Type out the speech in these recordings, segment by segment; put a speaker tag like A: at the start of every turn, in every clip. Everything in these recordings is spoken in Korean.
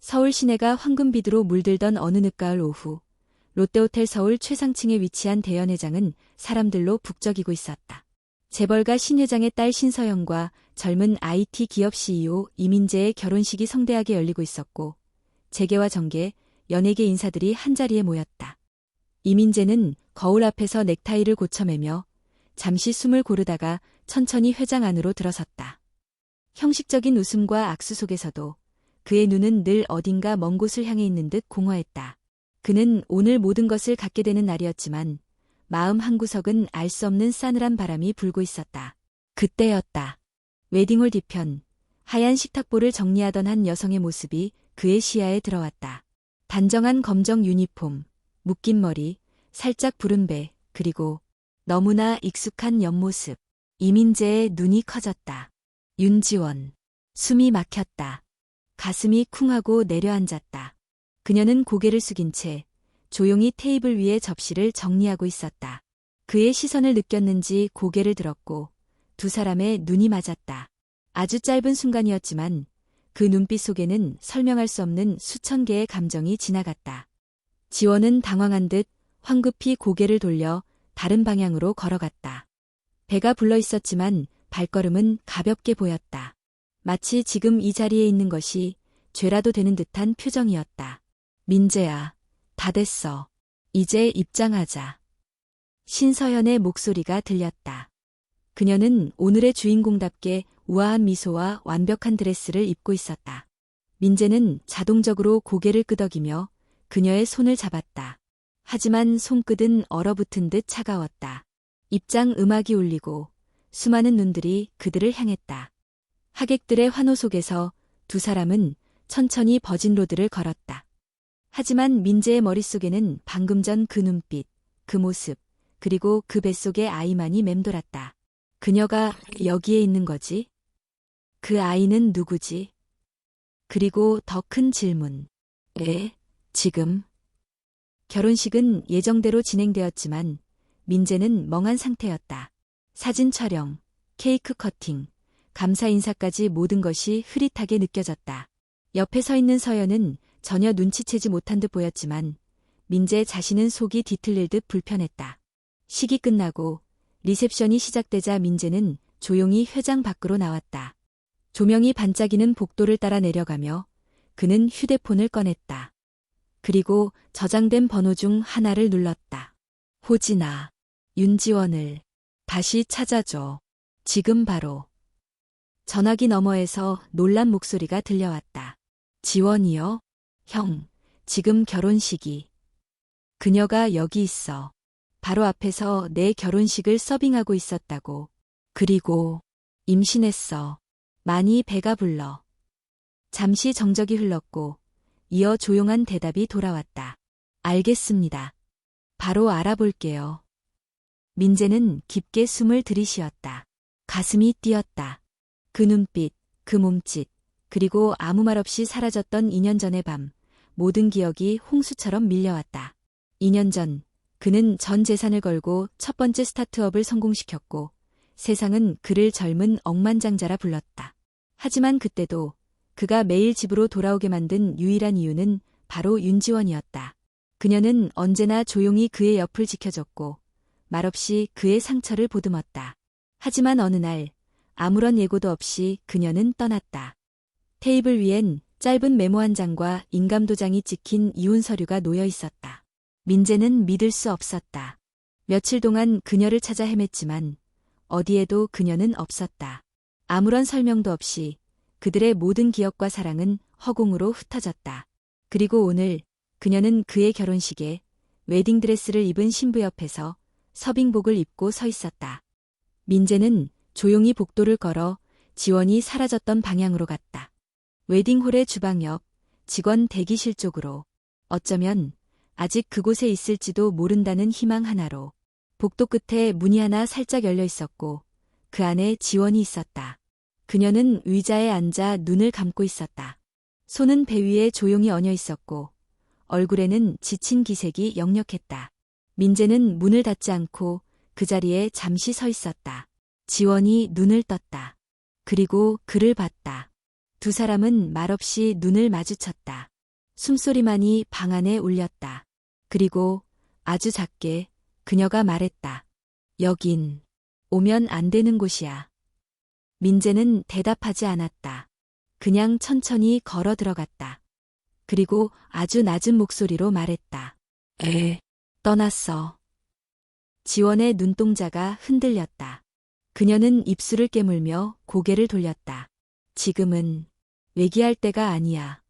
A: 서울 시내가 황금빛으로 물들던 어느 늦가을 오후, 롯데호텔 서울 최상층에 위치한 대연회장은 사람들로 북적이고 있었다. 재벌가 신 회장의 딸 신서영과 젊은 IT 기업 CEO 이민재의 결혼식이 성대하게 열리고 있었고, 재계와 정계, 연예계 인사들이 한자리에 모였다. 이민재는 거울 앞에서 넥타이를 고쳐매며 잠시 숨을 고르다가 천천히 회장 안으로 들어섰다. 형식적인 웃음과 악수 속에서도 그의 눈은 늘 어딘가 먼 곳을 향해 있는 듯 공허했다. 그는 오늘 모든 것을 갖게 되는 날이었지만 마음 한구석은 알 수 없는 싸늘한 바람이 불고 있었다. 그때였다. 웨딩홀 뒤편, 하얀 식탁보를 정리하던 한 여성의 모습이 그의 시야에 들어왔다. 단정한 검정 유니폼, 묶인 머리, 살짝 부른 배, 그리고 너무나 익숙한 옆모습. 이민재의 눈이 커졌다. 윤지원. 숨이 막혔다. 가슴이 쿵하고 내려앉았다. 그녀는 고개를 숙인 채 조용히 테이블 위에 접시를 정리하고 있었다. 그의 시선을 느꼈는지 고개를 들었고 두 사람의 눈이 맞았다. 아주 짧은 순간이었지만 그 눈빛 속에는 설명할 수 없는 수천 개의 감정이 지나갔다. 지원은 당황한 듯 황급히 고개를 돌려 다른 방향으로 걸어갔다. 배가 불러 있었지만 발걸음은 가볍게 보였다. 마치 지금 이 자리에 있는 것이 죄라도 되는 듯한 표정이었다. 민재야, 다 됐어. 이제 입장하자. 신서연의 목소리가 들렸다. 그녀는 오늘의 주인공답게 우아한 미소와 완벽한 드레스를 입고 있었다. 민재는 자동적으로 고개를 끄덕이며 그녀의 손을 잡았다. 하지만 손끝은 얼어붙은 듯 차가웠다. 입장 음악이 울리고 수많은 눈들이 그들을 향했다. 하객들의 환호 속에서 두 사람은 천천히 버진 로드를 걸었다. 하지만 민재의 머릿속에는 방금 전 그 눈빛, 그 모습, 그리고 그 뱃속의 아이만이 맴돌았다. 그녀가 여기에 있는 거지? 그 아이는 누구지? 그리고 더 큰 질문. 지금? 결혼식은 예정대로 진행되었지만 민재는 멍한 상태였다. 사진 촬영, 케이크 커팅, 감사 인사까지 모든 것이 흐릿하게 느껴졌다. 옆에 서 있는 서연은 전혀 눈치채지 못한 듯 보였지만 민재 자신은 속이 뒤틀릴 듯 불편했다. 식이 끝나고 리셉션이 시작되자 민재는 조용히 회장 밖으로 나왔다. 조명이 반짝이는 복도를 따라 내려가며 그는 휴대폰을 꺼냈다. 그리고 저장된 번호 중 하나를 눌렀다. 호진아, 윤지원을 다시 찾아줘. 지금 바로. 전화기 너머에서 놀란 목소리가 들려왔다. 지원이요? 형, 지금 결혼식이. 그녀가 여기 있어. 바로 앞에서 내 결혼식을 서빙하고 있었다고. 그리고 임신했어. 많이 배가 불러. 잠시 정적이 흘렀고 이어 조용한 대답이 돌아왔다. 알겠습니다. 바로 알아볼게요. 민재는 깊게 숨을 들이쉬었다. 가슴이 뛰었다. 그 눈빛, 그 몸짓, 그리고 아무 말 없이 사라졌던 2년 전의 밤, 모든 기억이 홍수처럼 밀려왔다. 2년 전, 그는 전 재산을 걸고 첫 번째 스타트업을 성공시켰고, 세상은 그를 젊은 억만장자라 불렀다. 하지만 그때도 그가 매일 집으로 돌아오게 만든 유일한 이유는 바로 윤지원이었다. 그녀는 언제나 조용히 그의 옆을 지켜줬고, 말없이 그의 상처를 보듬었다. 하지만 어느 날, 아무런 예고도 없이 그녀는 떠났다. 테이블 위엔 짧은 메모 한 장과 인감도장이 찍힌 이혼 서류가 놓여 있었다. 민재는 믿을 수 없었다. 며칠 동안 그녀를 찾아 헤맸지만 어디에도 그녀는 없었다. 아무런 설명도 없이 그들의 모든 기억과 사랑은 허공으로 흩어졌다. 그리고 오늘 그녀는 그의 결혼식에 웨딩드레스를 입은 신부 옆에서 서빙복을 입고 서 있었다. 민재는 조용히 복도를 걸어 지원이 사라졌던 방향으로 갔다. 웨딩홀의 주방 옆, 직원 대기실 쪽으로. 어쩌면 아직 그곳에 있을지도 모른다는 희망 하나로. 복도 끝에 문이 하나 살짝 열려 있었고 그 안에 지원이 있었다. 그녀는 의자에 앉아 눈을 감고 있었다. 손은 배 위에 조용히 얹어 있었고 얼굴에는 지친 기색이 역력했다. 민재는 문을 닫지 않고 그 자리에 잠시 서 있었다. 지원이 눈을 떴다. 그리고 그를 봤다. 두 사람은 말없이 눈을 마주쳤다. 숨소리만이 방 안에 울렸다. 그리고 아주 작게 그녀가 말했다. 여긴 오면 안 되는 곳이야. 민재는 대답하지 않았다. 그냥 천천히 걸어 들어갔다. 그리고 아주 낮은 목소리로 말했다. 떠났어. 지원의 눈동자가 흔들렸다. 그녀는 입술을 깨물며 고개를 돌렸다. 지금은 얘기할 때가 아니야.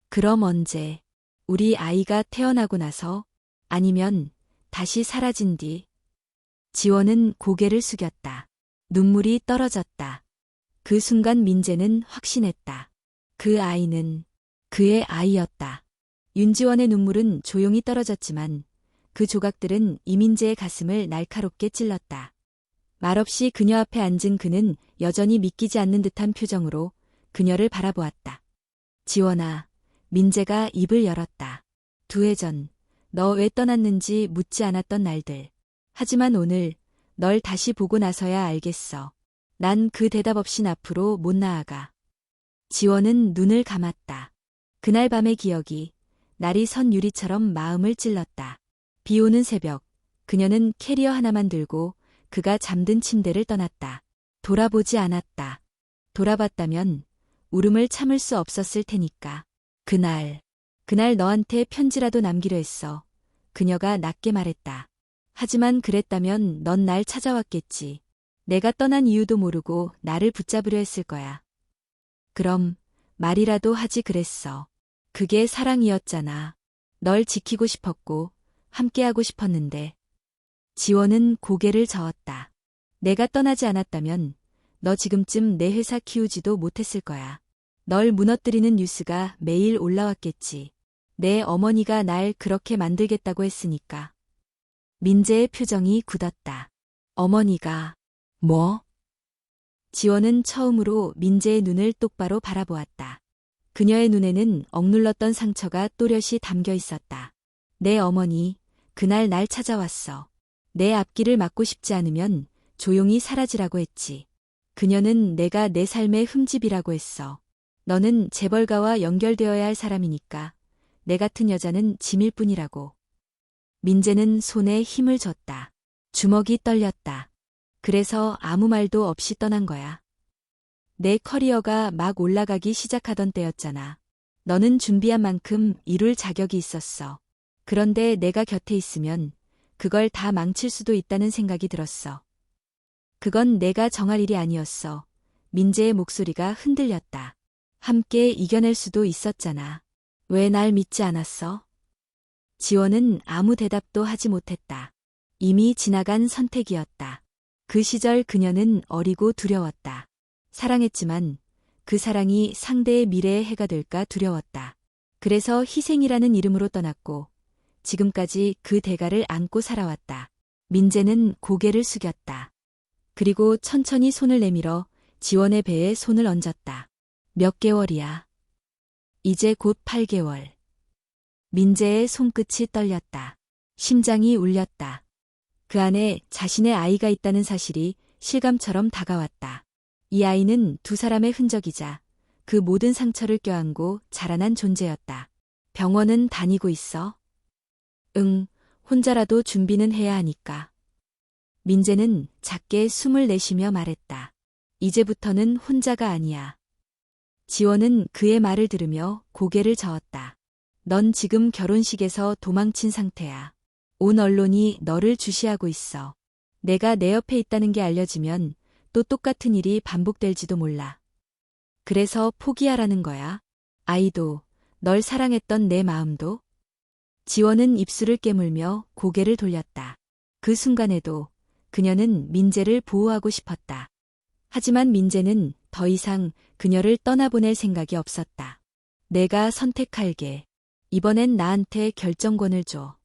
A: 그럼 언제? 우리 아이가 태어나고 나서? 아니면 다시 사라진 뒤? 지원은 고개를 숙였다. 눈물이 떨어졌다. 그 순간 민재는 확신했다. 그 아이는 그의 아이였다. 윤지원의 눈물은 조용히 떨어졌지만 그 조각들은 이민재의 가슴을 날카롭게 찔렀다. 말없이 그녀 앞에 앉은 그는 여전히 믿기지 않는 듯한 표정으로 그녀를 바라보았다. 지원아, 민재가 입을 열었다. 2해 전, 너 왜 떠났는지 묻지 않았던 날들. 하지만 오늘 널 다시 보고 나서야 알겠어. 난 그 대답 없인 앞으로 못 나아가. 지원은 눈을 감았다. 그날 밤의 기억이 날이 선 유리처럼 마음을 찔렀다. 비 오는 새벽, 그녀는 캐리어 하나만 들고 그가 잠든 침대를 떠났다. 돌아보지 않았다. 돌아봤다면 울음을 참을 수 없었을 테니까. 그날 너한테 편지라도 남기려 했어. 그녀가 낮게 말했다. 하지만 그랬다면 넌 날 찾아왔겠지. 내가 떠난 이유도 모르고 나를 붙잡으려 했을 거야. 그럼 말이라도 하지 그랬어. 그게 사랑이었잖아. 널 지키고 싶었고 함께하고 싶었는데. 지원은 고개를 저었다. 내가 떠나지 않았다면 너 지금쯤 내 회사 키우지도 못했을 거야. 널 무너뜨리는 뉴스가 매일 올라왔겠지. 내 어머니가 날 그렇게 만들겠다고 했으니까. 민재의 표정이 굳었다. 어머니가 뭐? 지원은 처음으로 민재의 눈을 똑바로 바라보았다. 그녀의 눈에는 억눌렀던 상처가 또렷이 담겨 있었다. 내 어머니, 그날 날 찾아왔어. 내 앞길을 막고 싶지 않으면 조용히 사라지라고 했지. 그녀는 내가 내 삶의 흠집이라고 했어. 너는 재벌가와 연결되어야 할 사람이니까 내 같은 여자는 짐일 뿐이라고. 민재는 손에 힘을 줬다. 주먹이 떨렸다. 그래서 아무 말도 없이 떠난 거야. 내 커리어가 막 올라가기 시작하던 때였잖아. 너는 준비한 만큼 이룰 자격이 있었어. 그런데 내가 곁에 있으면 그걸 다 망칠 수도 있다는 생각이 들었어. 그건 내가 정할 일이 아니었어. 민재의 목소리가 흔들렸다. 함께 이겨낼 수도 있었잖아. 왜 날 믿지 않았어? 지원은 아무 대답도 하지 못했다. 이미 지나간 선택이었다. 그 시절 그녀는 어리고 두려웠다. 사랑했지만 그 사랑이 상대의 미래에 해가 될까 두려웠다. 그래서 희생이라는 이름으로 떠났고 지금까지 그 대가를 안고 살아왔다. 민재는 고개를 숙였다. 그리고 천천히 손을 내밀어 지원의 배에 손을 얹었다. 몇 개월이야? 이제 곧 8개월. 민재의 손끝이 떨렸다. 심장이 울렸다. 그 안에 자신의 아이가 있다는 사실이 실감처럼 다가왔다. 이 아이는 두 사람의 흔적이자 그 모든 상처를 껴안고 자라난 존재였다. 병원은 다니고 있어? 응, 혼자라도 준비는 해야 하니까. 민재는 작게 숨을 내쉬며 말했다. 이제부터는 혼자가 아니야. 지원은 그의 말을 들으며 고개를 저었다. 넌 지금 결혼식에서 도망친 상태야. 온 언론이 너를 주시하고 있어. 내가 내 옆에 있다는 게 알려지면 또 똑같은 일이 반복될지도 몰라. 그래서 포기하라는 거야. 아이도, 널 사랑했던 내 마음도. 지원은 입술을 깨물며 고개를 돌렸다. 그 순간에도 그녀는 민재를 보호하고 싶었다. 하지만 민재는 더 이상 그녀를 떠나보낼 생각이 없었다. 내가 선택할게. 이번엔 나한테 결정권을 줘.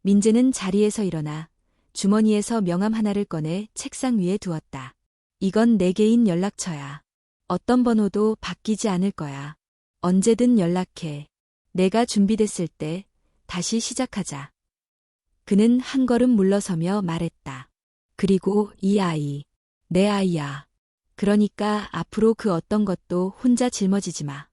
A: 민재는 자리에서 일어나 주머니에서 명함 하나를 꺼내 책상 위에 두었다. 이건 내 개인 연락처야. 어떤 번호도 바뀌지 않을 거야. 언제든 연락해. 내가 준비됐을 때 다시 시작하자. 그는 한 걸음 물러서며 말했다. 그리고 이 아이, 내 아이야. 그러니까 앞으로 그 어떤 것도 혼자 짊어지지 마.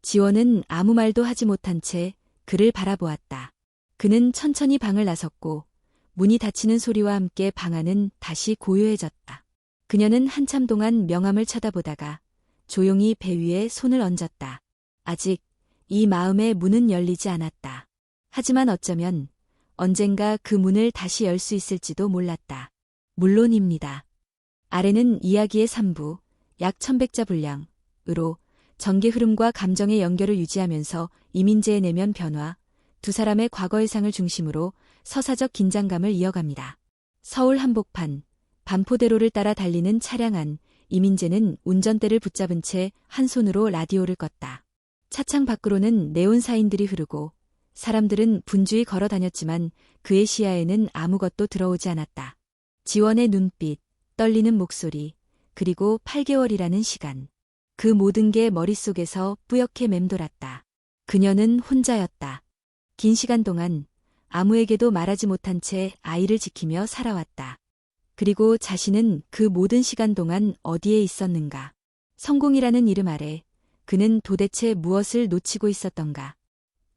A: 지원은 아무 말도 하지 못한 채 그를 바라보았다. 그는 천천히 방을 나섰고 문이 닫히는 소리와 함께 방 안은 다시 고요해졌다. 그녀는 한참 동안 명암을 쳐다보다가 조용히 배 위에 손을 얹었다. 아직 이 마음의 문은 열리지 않았다. 하지만 어쩌면 언젠가 그 문을 다시 열 수 있을지도 몰랐다. 물론입니다. 아래는 이야기의 3부, 약 1100자 분량으로 전개 흐름과 감정의 연결을 유지하면서 이민재의 내면 변화, 두 사람의 과거의 상을 중심으로 서사적 긴장감을 이어갑니다. 서울 한복판, 반포대로를 따라 달리는 차량 안, 이민재는 운전대를 붙잡은 채 한 손으로 라디오를 껐다. 차창 밖으로는 네온 사인들이 흐르고 사람들은 분주히 걸어 다녔지만 그의 시야에는 아무것도 들어오지 않았다. 지원의 눈빛, 떨리는 목소리, 그리고 8개월이라는 시간. 그 모든 게 머릿속에서 뿌옇게 맴돌았다. 그녀는 혼자였다. 긴 시간 동안 아무에게도 말하지 못한 채 아이를 지키며 살아왔다. 그리고 자신은 그 모든 시간 동안 어디에 있었는가? 성공이라는 이름 아래 그는 도대체 무엇을 놓치고 있었던가?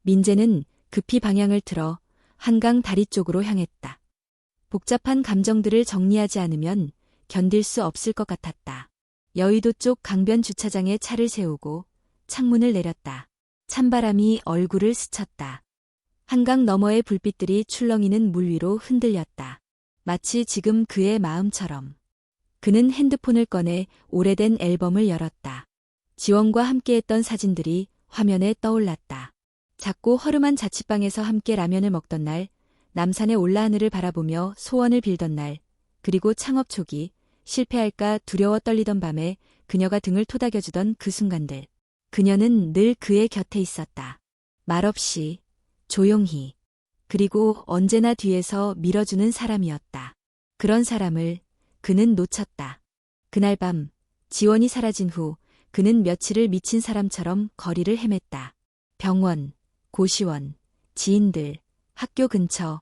A: 민재는 급히 방향을 틀어 한강 다리 쪽으로 향했다. 복잡한 감정들을 정리하지 않으면 견딜 수 없을 것 같았다. 여의도 쪽 강변 주차장에 차를 세우고 창문을 내렸다. 찬바람이 얼굴을 스쳤다. 한강 너머의 불빛들이 출렁이는 물 위로 흔들렸다. 마치 지금 그의 마음처럼. 그는 핸드폰을 꺼내 오래된 앨범을 열었다. 지원과 함께했던 사진들이 화면에 떠올랐다. 작고 허름한 자취방에서 함께 라면을 먹던 날, 남산의 올라하늘을 바라보며 소원을 빌던 날, 그리고 창업 초기, 실패할까 두려워 떨리던 밤에 그녀가 등을 토닥여주던 그 순간들. 그녀는 늘 그의 곁에 있었다. 말없이, 조용히, 그리고 언제나 뒤에서 밀어주는 사람이었다. 그런 사람을 그는 놓쳤다. 그날 밤, 지원이 사라진 후 그는 며칠을 미친 사람처럼 거리를 헤맸다. 병원, 고시원, 지인들, 학교 근처.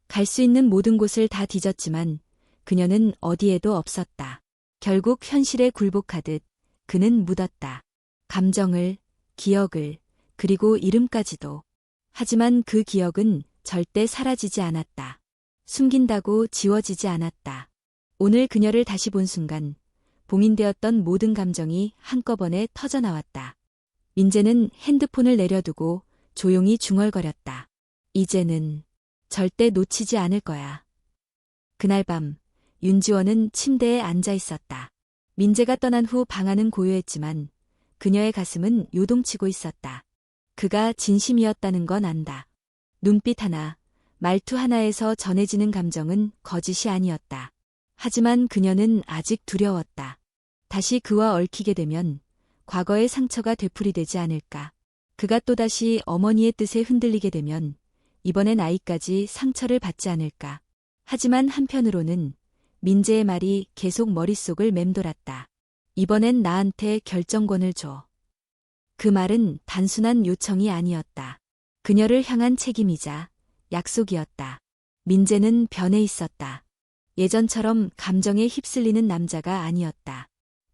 A: 갈 수 있는 모든 곳을 다 뒤졌지만 그녀는 어디에도 없었다. 결국 현실에 굴복하듯 그는 묻었다. 감정을, 기억을, 그리고 이름까지도. 하지만 그 기억은 절대 사라지지 않았다. 숨긴다고 지워지지 않았다. 오늘 그녀를 다시 본 순간 봉인되었던 모든 감정이 한꺼번에 터져나왔다. 민재는 핸드폰을 내려두고 조용히 중얼거렸다. 이제는 절대 놓치지 않을 거야. 그날 밤 윤지원은 침대에 앉아 있었다. 민재가 떠난 후 방 안은 고요했지만 그녀의 가슴은 요동치고 있었다. 그가 진심이었다는 건 안다. 눈빛 하나, 말투 하나에서 전해지는 감정은 거짓이 아니었다. 하지만 그녀는 아직 두려웠다. 다시 그와 얽히게 되면 과거의 상처가 되풀이되지 않을까. 그가 또다시 어머니의 뜻에 흔들리게 되면 이번엔 아이까지 상처를 받지 않을까. 하지만 한편으로는 민재의 말이 계속 머릿속을 맴돌았다. 이번엔 나한테 결정권을 줘. 그 말은 단순한 요청이 아니었다. 그녀를 향한 책임이자 약속이었다. 민재는 변해 있었다. 예전처럼 감정에 휩쓸리는 남자가 아니었다.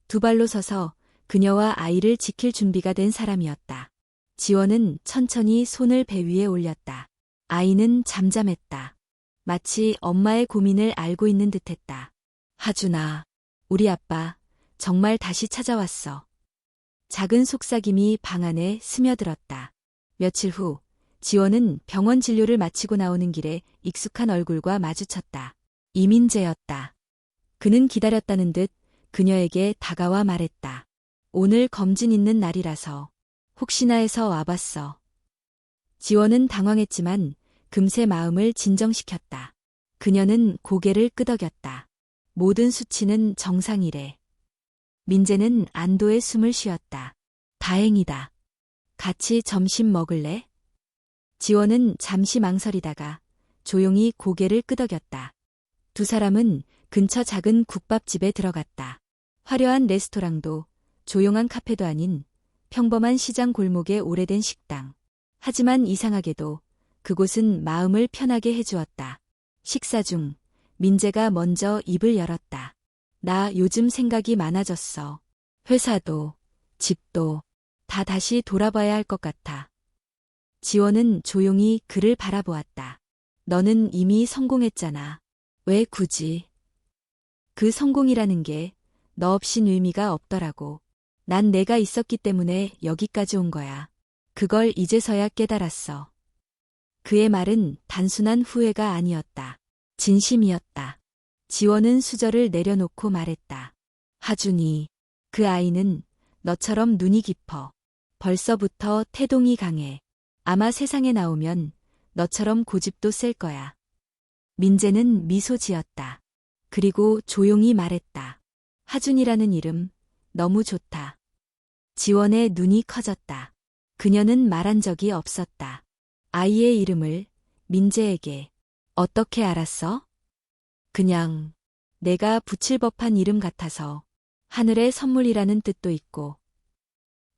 A: 두 발로 서서 그녀와 아이를 지킬 준비가 된 사람이었다. 지원은 천천히 손을 배 위에 올렸다. 아이는 잠잠했다. 마치 엄마의 고민을 알고 있는 듯했다. 하준아, 우리 아빠 정말 다시 찾아왔어. 작은 속삭임이 방 안에 스며들었다. 며칠 후 지원은 병원 진료를 마치고 나오는 길에 익숙한 얼굴과 마주쳤다. 이민재였다. 그는 기다렸다는 듯 그녀에게 다가와 말했다. 오늘 검진 있는 날이라서 혹시나 해서 와봤어. 지원은 당황했지만 금세 마음을 진정시켰다. 그녀는 고개를 끄덕였다. 모든 수치는 정상이래. 민재는 안도의 숨을 쉬었다. 다행이다. 같이 점심 먹을래? 지원은 잠시 망설이다가 조용히 고개를 끄덕였다. 두 사람은 근처 작은 국밥집에 들어갔다. 화려한 레스토랑도 조용한 카페도 아닌 평범한 시장 골목의 오래된 식당. 하지만 이상하게도 그곳은 마음을 편하게 해주었다. 식사 중 민재가 먼저 입을 열었다. 나 요즘 생각이 많아졌어. 회사도, 집도, 다 다시 돌아봐야 할 것 같아. 지원은 조용히 그를 바라보았다. 너는 이미 성공했잖아. 왜 굳이? 그 성공이라는 게 너 없인 의미가 없더라고. 난 내가 있었기 때문에 여기까지 온 거야. 그걸 이제서야 깨달았어. 그의 말은 단순한 후회가 아니었다. 진심이었다. 지원은 수저를 내려놓고 말했다. 하준이, 그 아이는 너처럼 눈이 깊어. 벌써부터 태동이 강해. 아마 세상에 나오면 너처럼 고집도 셀 거야. 민재는 미소 지었다. 그리고 조용히 말했다. 하준이라는 이름 너무 좋다. 지원의 눈이 커졌다. 그녀는 말한 적이 없었다. 아이의 이름을 민재에게. 어떻게 알았어? 그냥 내가 붙일 법한 이름 같아서. 하늘의 선물이라는 뜻도 있고.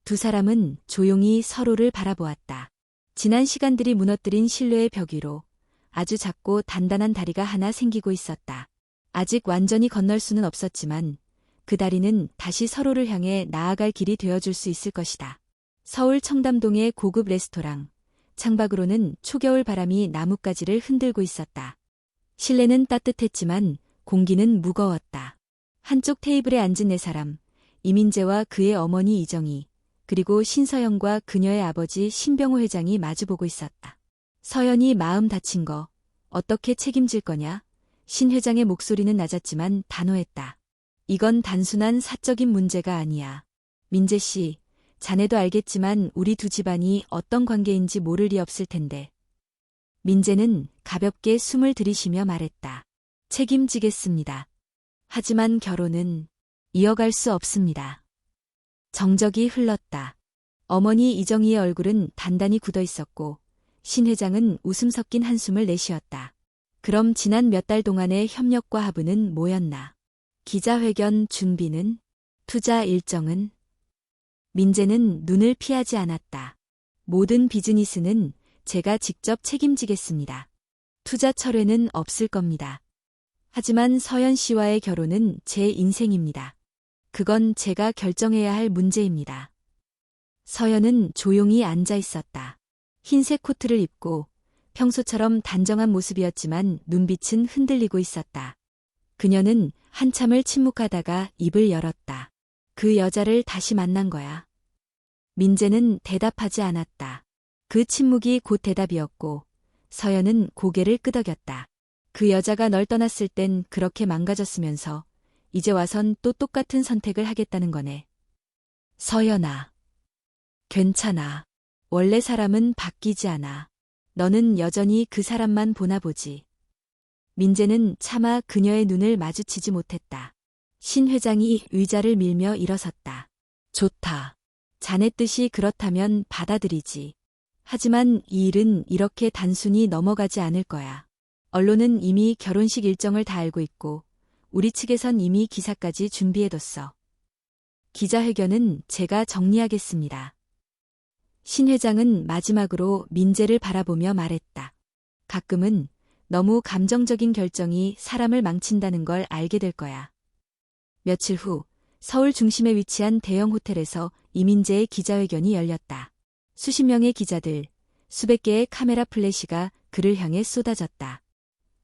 A: 두 사람은 조용히 서로를 바라보았다. 지난 시간들이 무너뜨린 신뢰의 벽 위로 아주 작고 단단한 다리가 하나 생기고 있었다. 아직 완전히 건널 수는 없었지만 그 다리는 다시 서로를 향해 나아갈 길이 되어줄 수 있을 것이다. 서울 청담동의 고급 레스토랑. 창밖으로는 초겨울 바람이 나뭇가지를 흔들고 있었다. 실내는 따뜻했지만 공기는 무거웠다. 한쪽 테이블에 앉은 네 사람, 이민재와 그의 어머니 이정희, 그리고 신서연과 그녀의 아버지 신병호 회장이 마주보고 있었다. 서연이 마음 다친 거 어떻게 책임질 거냐? 신 회장의 목소리는 낮았지만 단호했다. 이건 단순한 사적인 문제가 아니야. 민재 씨, 자네도 알겠지만 우리 두 집안이 어떤 관계인지 모를 리 없을 텐데. 민재는 가볍게 숨을 들이쉬며 말했다. 책임지겠습니다. 하지만 결혼은 이어갈 수 없습니다. 정적이 흘렀다. 어머니 이정희의 얼굴은 단단히 굳어 있었고 신 회장은 웃음 섞인 한숨을 내쉬었다. 그럼 지난 몇 달 동안의 협력과 합의는 뭐였나? 기자회견 준비는? 투자 일정은? 민재는 눈을 피하지 않았다. 모든 비즈니스는 제가 직접 책임지겠습니다. 투자 철회는 없을 겁니다. 하지만 서연 씨와의 결혼은 제 인생입니다. 그건 제가 결정해야 할 문제입니다. 서연은 조용히 앉아 있었다. 흰색 코트를 입고 평소처럼 단정한 모습이었지만 눈빛은 흔들리고 있었다. 그녀는 한참을 침묵하다가 입을 열었다. 그 여자를 다시 만난 거야. 민재는 대답하지 않았다. 그 침묵이 곧 대답이었고 서연은 고개를 끄덕였다. 그 여자가 널 떠났을 땐 그렇게 망가졌으면서 이제 와선 또 똑같은 선택을 하겠다는 거네. 서연아. 괜찮아. 원래 사람은 바뀌지 않아. 너는 여전히 그 사람만 보나 보지. 민재는 차마 그녀의 눈을 마주치지 못했다. 신 회장이 의자를 밀며 일어섰다. 좋다. 자네 뜻이 그렇다면 받아들이지. 하지만 이 일은 이렇게 단순히 넘어가지 않을 거야. 언론은 이미 결혼식 일정을 다 알고 있고 우리 측에선 이미 기사까지 준비해뒀어. 기자회견은 제가 정리하겠습니다. 신 회장은 마지막으로 민재를 바라보며 말했다. 가끔은 너무 감정적인 결정이 사람을 망친다는 걸 알게 될 거야. 며칠 후 서울 중심에 위치한 대형 호텔에서 이민재의 기자회견이 열렸다. 수십 명의 기자들, 수백 개의 카메라 플래시가 그를 향해 쏟아졌다.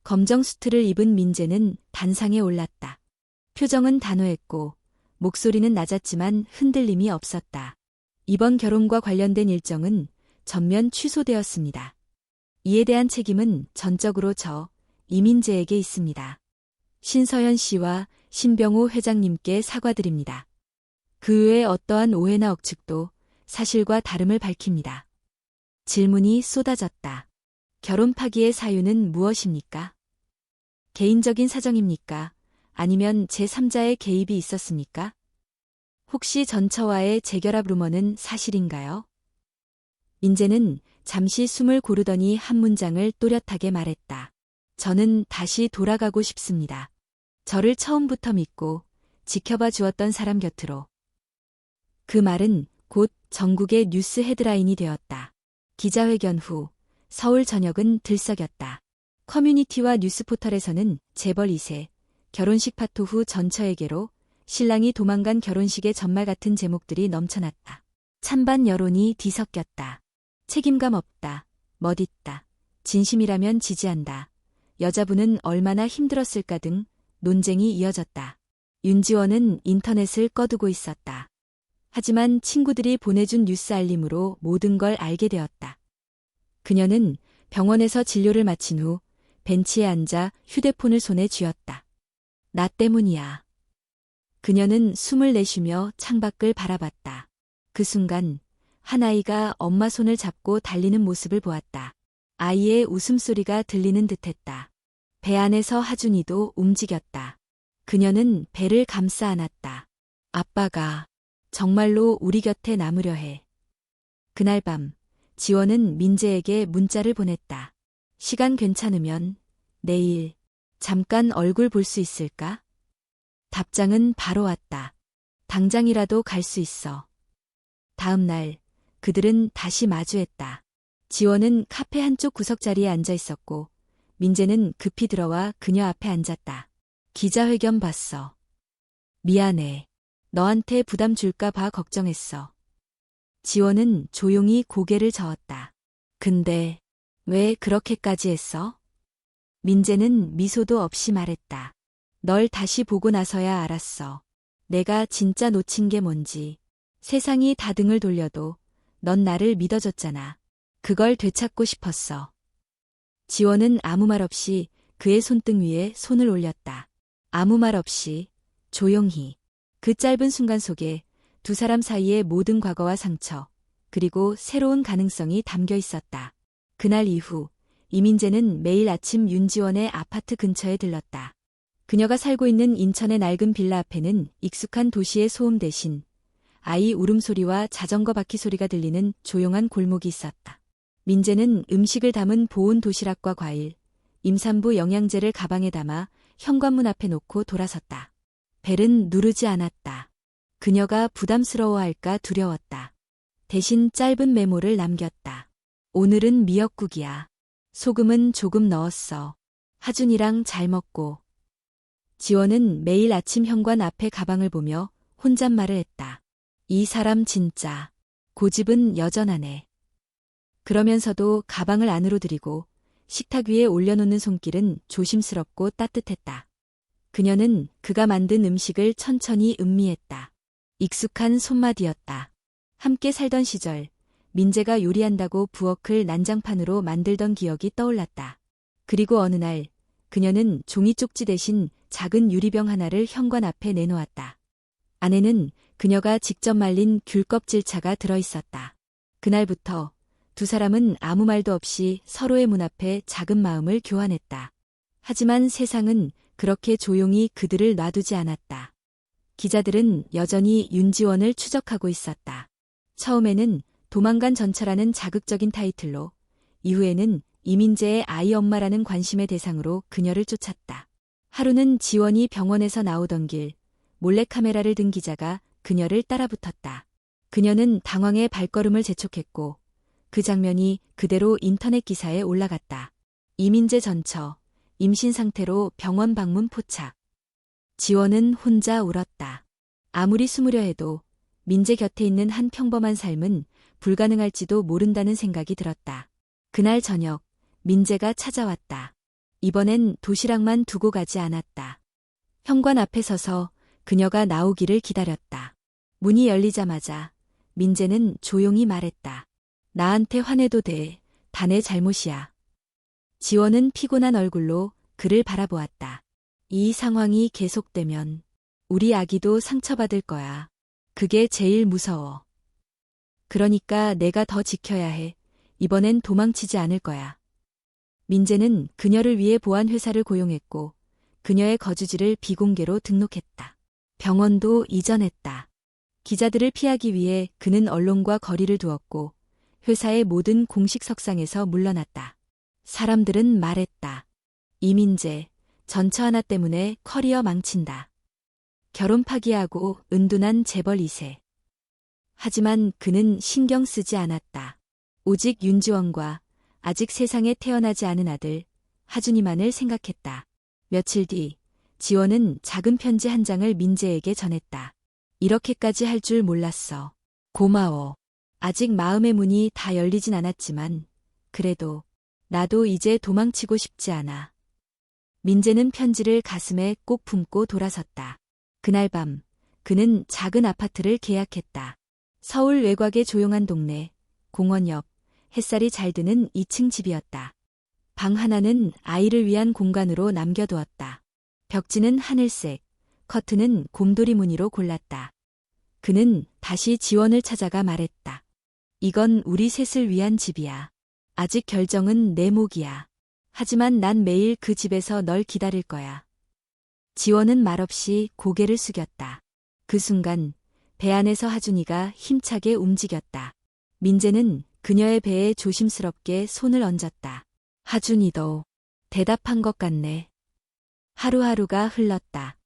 A: 검정 수트를 입은 민재는 단상에 올랐다. 표정은 단호했고 목소리는 낮았지만 흔들림이 없었다. 이번 결혼과 관련된 일정은 전면 취소되었습니다. 이에 대한 책임은 전적으로 저 이민재에게 있습니다. 신서연 씨와 신병호 회장님께 사과드립니다. 그 외에 어떠한 오해나 억측도 사실과 다름을 밝힙니다. 질문이 쏟아졌다. 결혼 파기의 사유는 무엇입니까? 개인적인 사정입니까? 아니면 제3자의 개입이 있었습니까? 혹시 전처와의 재결합 루머는 사실인가요? 민재는 잠시 숨을 고르더니 한 문장을 또렷하게 말했다. 저는 다시 돌아가고 싶습니다. 저를 처음부터 믿고 지켜봐 주었던 사람 곁으로. 그 말은 곧 전국의 뉴스 헤드라인이 되었다. 기자회견 후 서울 전역은 들썩였다. 커뮤니티와 뉴스 포털에서는 재벌 2세, 결혼식 파토 후 전처에게로 신랑이 도망간 결혼식의 전말 같은 제목들이 넘쳐났다. 찬반 여론이 뒤섞였다. 책임감 없다. 멋있다. 진심이라면 지지한다. 여자분은 얼마나 힘들었을까 등 논쟁이 이어졌다. 윤지원은 인터넷을 꺼두고 있었다. 하지만 친구들이 보내준 뉴스 알림으로 모든 걸 알게 되었다. 그녀는 병원에서 진료를 마친 후 벤치에 앉아 휴대폰을 손에 쥐었다. 나 때문이야. 그녀는 숨을 내쉬며 창밖을 바라봤다. 그 순간 한 아이가 엄마 손을 잡고 달리는 모습을 보았다. 아이의 웃음소리가 들리는 듯했다. 배 안에서 하준이도 움직였다. 그녀는 배를 감싸 안았다. 아빠가 정말로 우리 곁에 남으려 해. 그날 밤 지원은 민재에게 문자를 보냈다. 시간 괜찮으면 내일 잠깐 얼굴 볼 수 있을까? 답장은 바로 왔다. 당장이라도 갈 수 있어. 다음 날 그들은 다시 마주했다. 지원은 카페 한쪽 구석자리에 앉아 있었고 민재는 급히 들어와 그녀 앞에 앉았다. 기자회견 봤어. 미안해. 너한테 부담 줄까 봐 걱정했어. 지원은 조용히 고개를 저었다. 근데 왜 그렇게까지 했어? 민재는 미소도 없이 말했다. 널 다시 보고 나서야 알았어. 내가 진짜 놓친 게 뭔지. 세상이 다 등을 돌려도 넌 나를 믿어줬잖아. 그걸 되찾고 싶었어. 지원은 아무 말 없이 그의 손등 위에 손을 올렸다. 아무 말 없이 조용히. 그 짧은 순간 속에 두 사람 사이의 모든 과거와 상처, 그리고 새로운 가능성이 담겨 있었다. 그날 이후 이민재는 매일 아침 윤지원의 아파트 근처에 들렀다. 그녀가 살고 있는 인천의 낡은 빌라 앞에는 익숙한 도시의 소음 대신 아이 울음소리와 자전거 바퀴 소리가 들리는 조용한 골목이 있었다. 민재는 음식을 담은 보온 도시락과 과일, 임산부 영양제를 가방에 담아 현관문 앞에 놓고 돌아섰다. 벨은 누르지 않았다. 그녀가 부담스러워할까 두려웠다. 대신 짧은 메모를 남겼다. 오늘은 미역국이야. 소금은 조금 넣었어. 하준이랑 잘 먹고. 지원은 매일 아침 현관 앞에 가방을 보며 혼잣말을 했다. 이 사람 진짜 고집은 여전하네. 그러면서도 가방을 안으로 들이고 식탁 위에 올려놓는 손길은 조심스럽고 따뜻했다. 그녀는 그가 만든 음식을 천천히 음미했다. 익숙한 손맛이었다. 함께 살던 시절 민재가 요리한다고 부엌을 난장판으로 만들던 기억이 떠올랐다. 그리고 어느 날 그녀는 종이 쪽지 대신 작은 유리병 하나를 현관 앞에 내놓았다. 안에는 그녀가 직접 말린 귤 껍질차가 들어있었다. 그날부터 두 사람은 아무 말도 없이 서로의 문 앞에 작은 마음을 교환했다. 하지만 세상은 그렇게 조용히 그들을 놔두지 않았다. 기자들은 여전히 윤지원을 추적하고 있었다. 처음에는 도망간 전처라는 자극적인 타이틀로, 이후에는 이민재의 아이 엄마라는 관심의 대상으로 그녀를 쫓았다. 하루는 지원이 병원에서 나오던 길, 몰래카메라를 든 기자가 그녀를 따라붙었다. 그녀는 당황해 발걸음을 재촉했고 그 장면이 그대로 인터넷 기사에 올라갔다. 이민재 전처, 임신 상태로 병원 방문 포착. 지원은 혼자 울었다. 아무리 숨으려 해도 민재 곁에 있는 한 평범한 삶은 불가능할지도 모른다는 생각이 들었다. 그날 저녁 민재가 찾아왔다. 이번엔 도시락만 두고 가지 않았다. 현관 앞에 서서 그녀가 나오기를 기다렸다. 문이 열리자마자 민재는 조용히 말했다. 나한테 화내도 돼. 다 내 잘못이야. 지원은 피곤한 얼굴로 그를 바라보았다. 이 상황이 계속되면 우리 아기도 상처받을 거야. 그게 제일 무서워. 그러니까 내가 더 지켜야 해. 이번엔 도망치지 않을 거야. 민재는 그녀를 위해 보안회사를 고용했고 그녀의 거주지를 비공개로 등록했다. 병원도 이전했다. 기자들을 피하기 위해 그는 언론과 거리를 두었고 회사의 모든 공식 석상에서 물러났다. 사람들은 말했다. 이민재, 전처 하나 때문에 커리어 망친다. 결혼 파기하고 은둔한 재벌 2세. 하지만 그는 신경 쓰지 않았다. 오직 윤지원과 아직 세상에 태어나지 않은 아들, 하준이만을 생각했다. 며칠 뒤, 지원은 작은 편지 한 장을 민재에게 전했다. 이렇게까지 할 줄 몰랐어. 고마워. 아직 마음의 문이 다 열리진 않았지만 그래도 나도 이제 도망치고 싶지 않아. 민재는 편지를 가슴에 꼭 품고 돌아섰다. 그날 밤 그는 작은 아파트를 계약했다. 서울 외곽의 조용한 동네, 공원 옆, 햇살이 잘 드는 2층 집이었다. 방 하나는 아이를 위한 공간으로 남겨두었다. 벽지는 하늘색, 커튼은 곰돌이 무늬로 골랐다. 그는 다시 지원을 찾아가 말했다. 이건 우리 셋을 위한 집이야. 아직 결정은 내 몫이야. 하지만 난 매일 그 집에서 널 기다릴 거야. 지원은 말없이 고개를 숙였다. 그 순간 배 안에서 하준이가 힘차게 움직였다. 민재는 그녀의 배에 조심스럽게 손을 얹었다. 하준이도 대답한 것 같네. 하루하루가 흘렀다.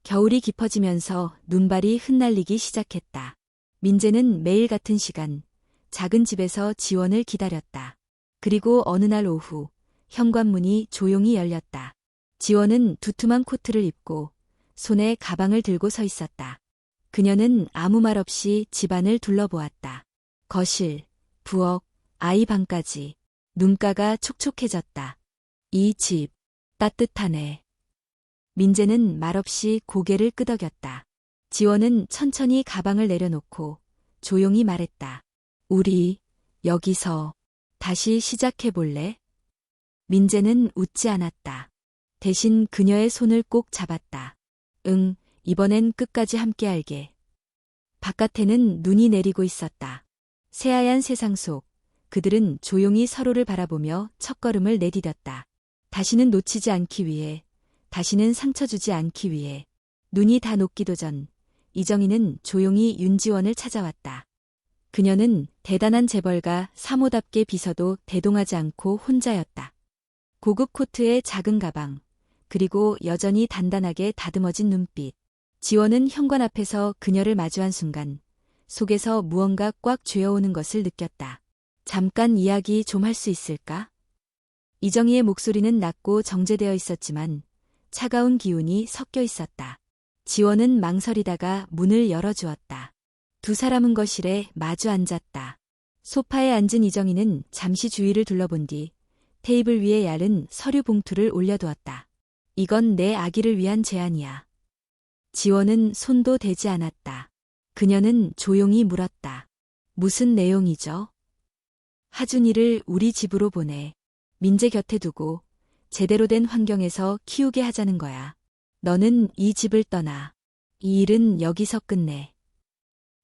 A: 겨울이 깊어지면서 눈발이 흩날리기 시작했다. 민재는 매일 같은 시간 작은 집에서 지원을 기다렸다. 그리고 어느 날 오후 현관문이 조용히 열렸다. 지원은 두툼한 코트를 입고 손에 가방을 들고 서 있었다. 그녀는 아무 말 없이 집안을 둘러보았다. 거실, 부엌, 아이 방까지 눈가가 촉촉해졌다. 이 집, 따뜻하네. 민재는 말없이 고개를 끄덕였다. 지원은 천천히 가방을 내려놓고 조용히 말했다. 우리 여기서 다시 시작해볼래? 민재는 웃지 않았다. 대신 그녀의 손을 꼭 잡았다. 응, 이번엔 끝까지 함께할게. 바깥에는 눈이 내리고 있었다. 새하얀 세상 속 그들은 조용히 서로를 바라보며 첫걸음을 내디뎠다. 다시는 놓치지 않기 위해, 다시는 상처 주지 않기 위해. 눈이 다 녹기도 전 이정희는 조용히 윤지원을 찾아왔다. 그녀는 대단한 재벌가 사모답게 비서도 대동하지 않고 혼자였다. 고급 코트에 작은 가방, 그리고 여전히 단단하게 다듬어진 눈빛. 지원은 현관 앞에서 그녀를 마주한 순간 속에서 무언가 꽉 쥐어오는 것을 느꼈다. 잠깐 이야기 좀 할 수 있을까? 이정희의 목소리는 낮고 정제되어 있었지만 차가운 기운이 섞여 있었다. 지원은 망설이다가 문을 열어주었다. 두 사람은 거실에 마주 앉았다. 소파에 앉은 이정희는 잠시 주위를 둘러본 뒤 테이블 위에 얇은 서류 봉투를 올려두었다. 이건 내 아기를 위한 제안이야. 지원은 손도 대지 않았다. 그녀는 조용히 물었다. 무슨 내용이죠? 하준이를 우리 집으로 보내. 민재 곁에 두고 제대로 된 환경에서 키우게 하자는 거야. 너는 이 집을 떠나. 이 일은 여기서 끝내.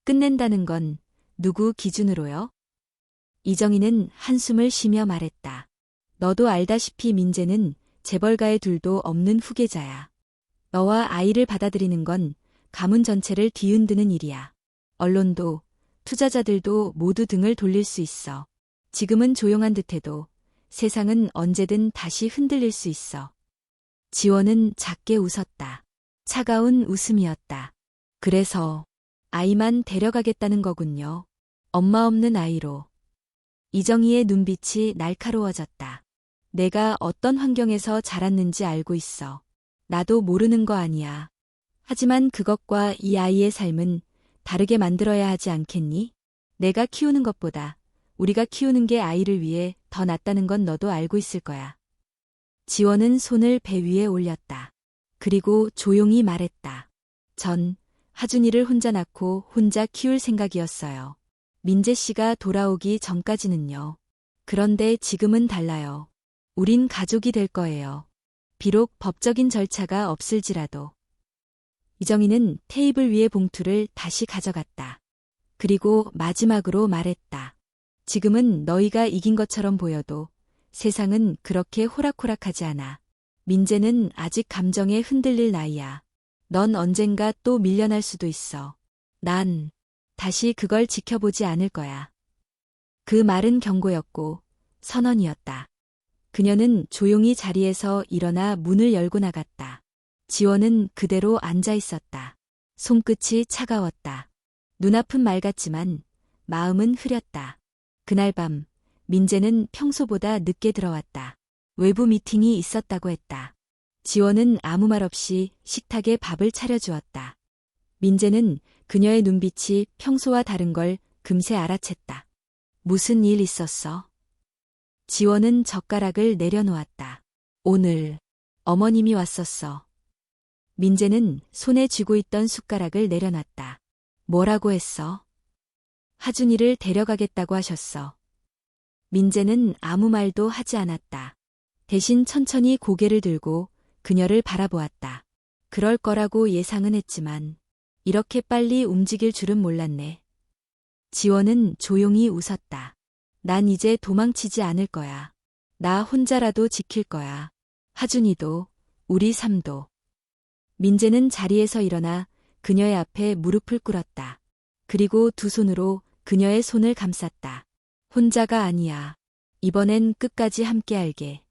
A: 끝낸다는 건 누구 기준으로요? 이정희는 한숨을 쉬며 말했다. 너도 알다시피 민재는 재벌가의 둘도 없는 후계자야. 너와 아이를 받아들이는 건 가문 전체를 뒤흔드는 일이야. 언론도, 투자자들도 모두 등을 돌릴 수 있어. 지금은 조용한 듯해도 세상은 언제든 다시 흔들릴 수 있어. 지원은 작게 웃었다. 차가운 웃음이었다. 그래서 아이만 데려가겠다는 거군요. 엄마 없는 아이로. 이정희의 눈빛이 날카로워졌다. 내가 어떤 환경에서 자랐는지 알고 있어. 나도 모르는 거 아니야. 하지만 그것과 이 아이의 삶은 다르게 만들어야 하지 않겠니? 내가 키우는 것보다 우리가 키우는 게 아이를 위해 더 낫다는 건 너도 알고 있을 거야. 지원은 손을 배 위에 올렸다. 그리고 조용히 말했다. 전 하준이를 혼자 낳고 혼자 키울 생각이었어요. 민재 씨가 돌아오기 전까지는요. 그런데 지금은 달라요. 우린 가족이 될 거예요. 비록 법적인 절차가 없을지라도. 이정희는 테이블 위의 봉투를 다시 가져갔다. 그리고 마지막으로 말했다. 지금은 너희가 이긴 것처럼 보여도 세상은 그렇게 호락호락하지 않아. 민재는 아직 감정에 흔들릴 나이야. 넌 언젠가 또 밀려날 수도 있어. 난 다시 그걸 지켜보지 않을 거야. 그 말은 경고였고 선언이었다. 그녀는 조용히 자리에서 일어나 문을 열고 나갔다. 지원은 그대로 앉아 있었다. 손끝이 차가웠다. 눈앞은 맑았지만 마음은 흐렸다. 그날 밤 민재는 평소보다 늦게 들어왔다. 외부 미팅이 있었다고 했다. 지원은 아무 말 없이 식탁에 밥을 차려주었다. 민재는 그녀의 눈빛이 평소와 다른 걸 금세 알아챘다. 무슨 일 있었어? 지원은 젓가락을 내려놓았다. 오늘 어머님이 왔었어. 민재는 손에 쥐고 있던 숟가락을 내려놨다. 뭐라고 했어? 하준이를 데려가겠다고 하셨어. 민재는 아무 말도 하지 않았다. 대신 천천히 고개를 들고 그녀를 바라보았다. 그럴 거라고 예상은 했지만 이렇게 빨리 움직일 줄은 몰랐네. 지원은 조용히 웃었다. 난 이제 도망치지 않을 거야. 나 혼자라도 지킬 거야. 하준이도, 우리 삶도. 민재는 자리에서 일어나 그녀의 앞에 무릎을 꿇었다. 그리고 두 손으로 그녀의 손을 감쌌다. 혼자가 아니야. 이번엔 끝까지 함께 할게.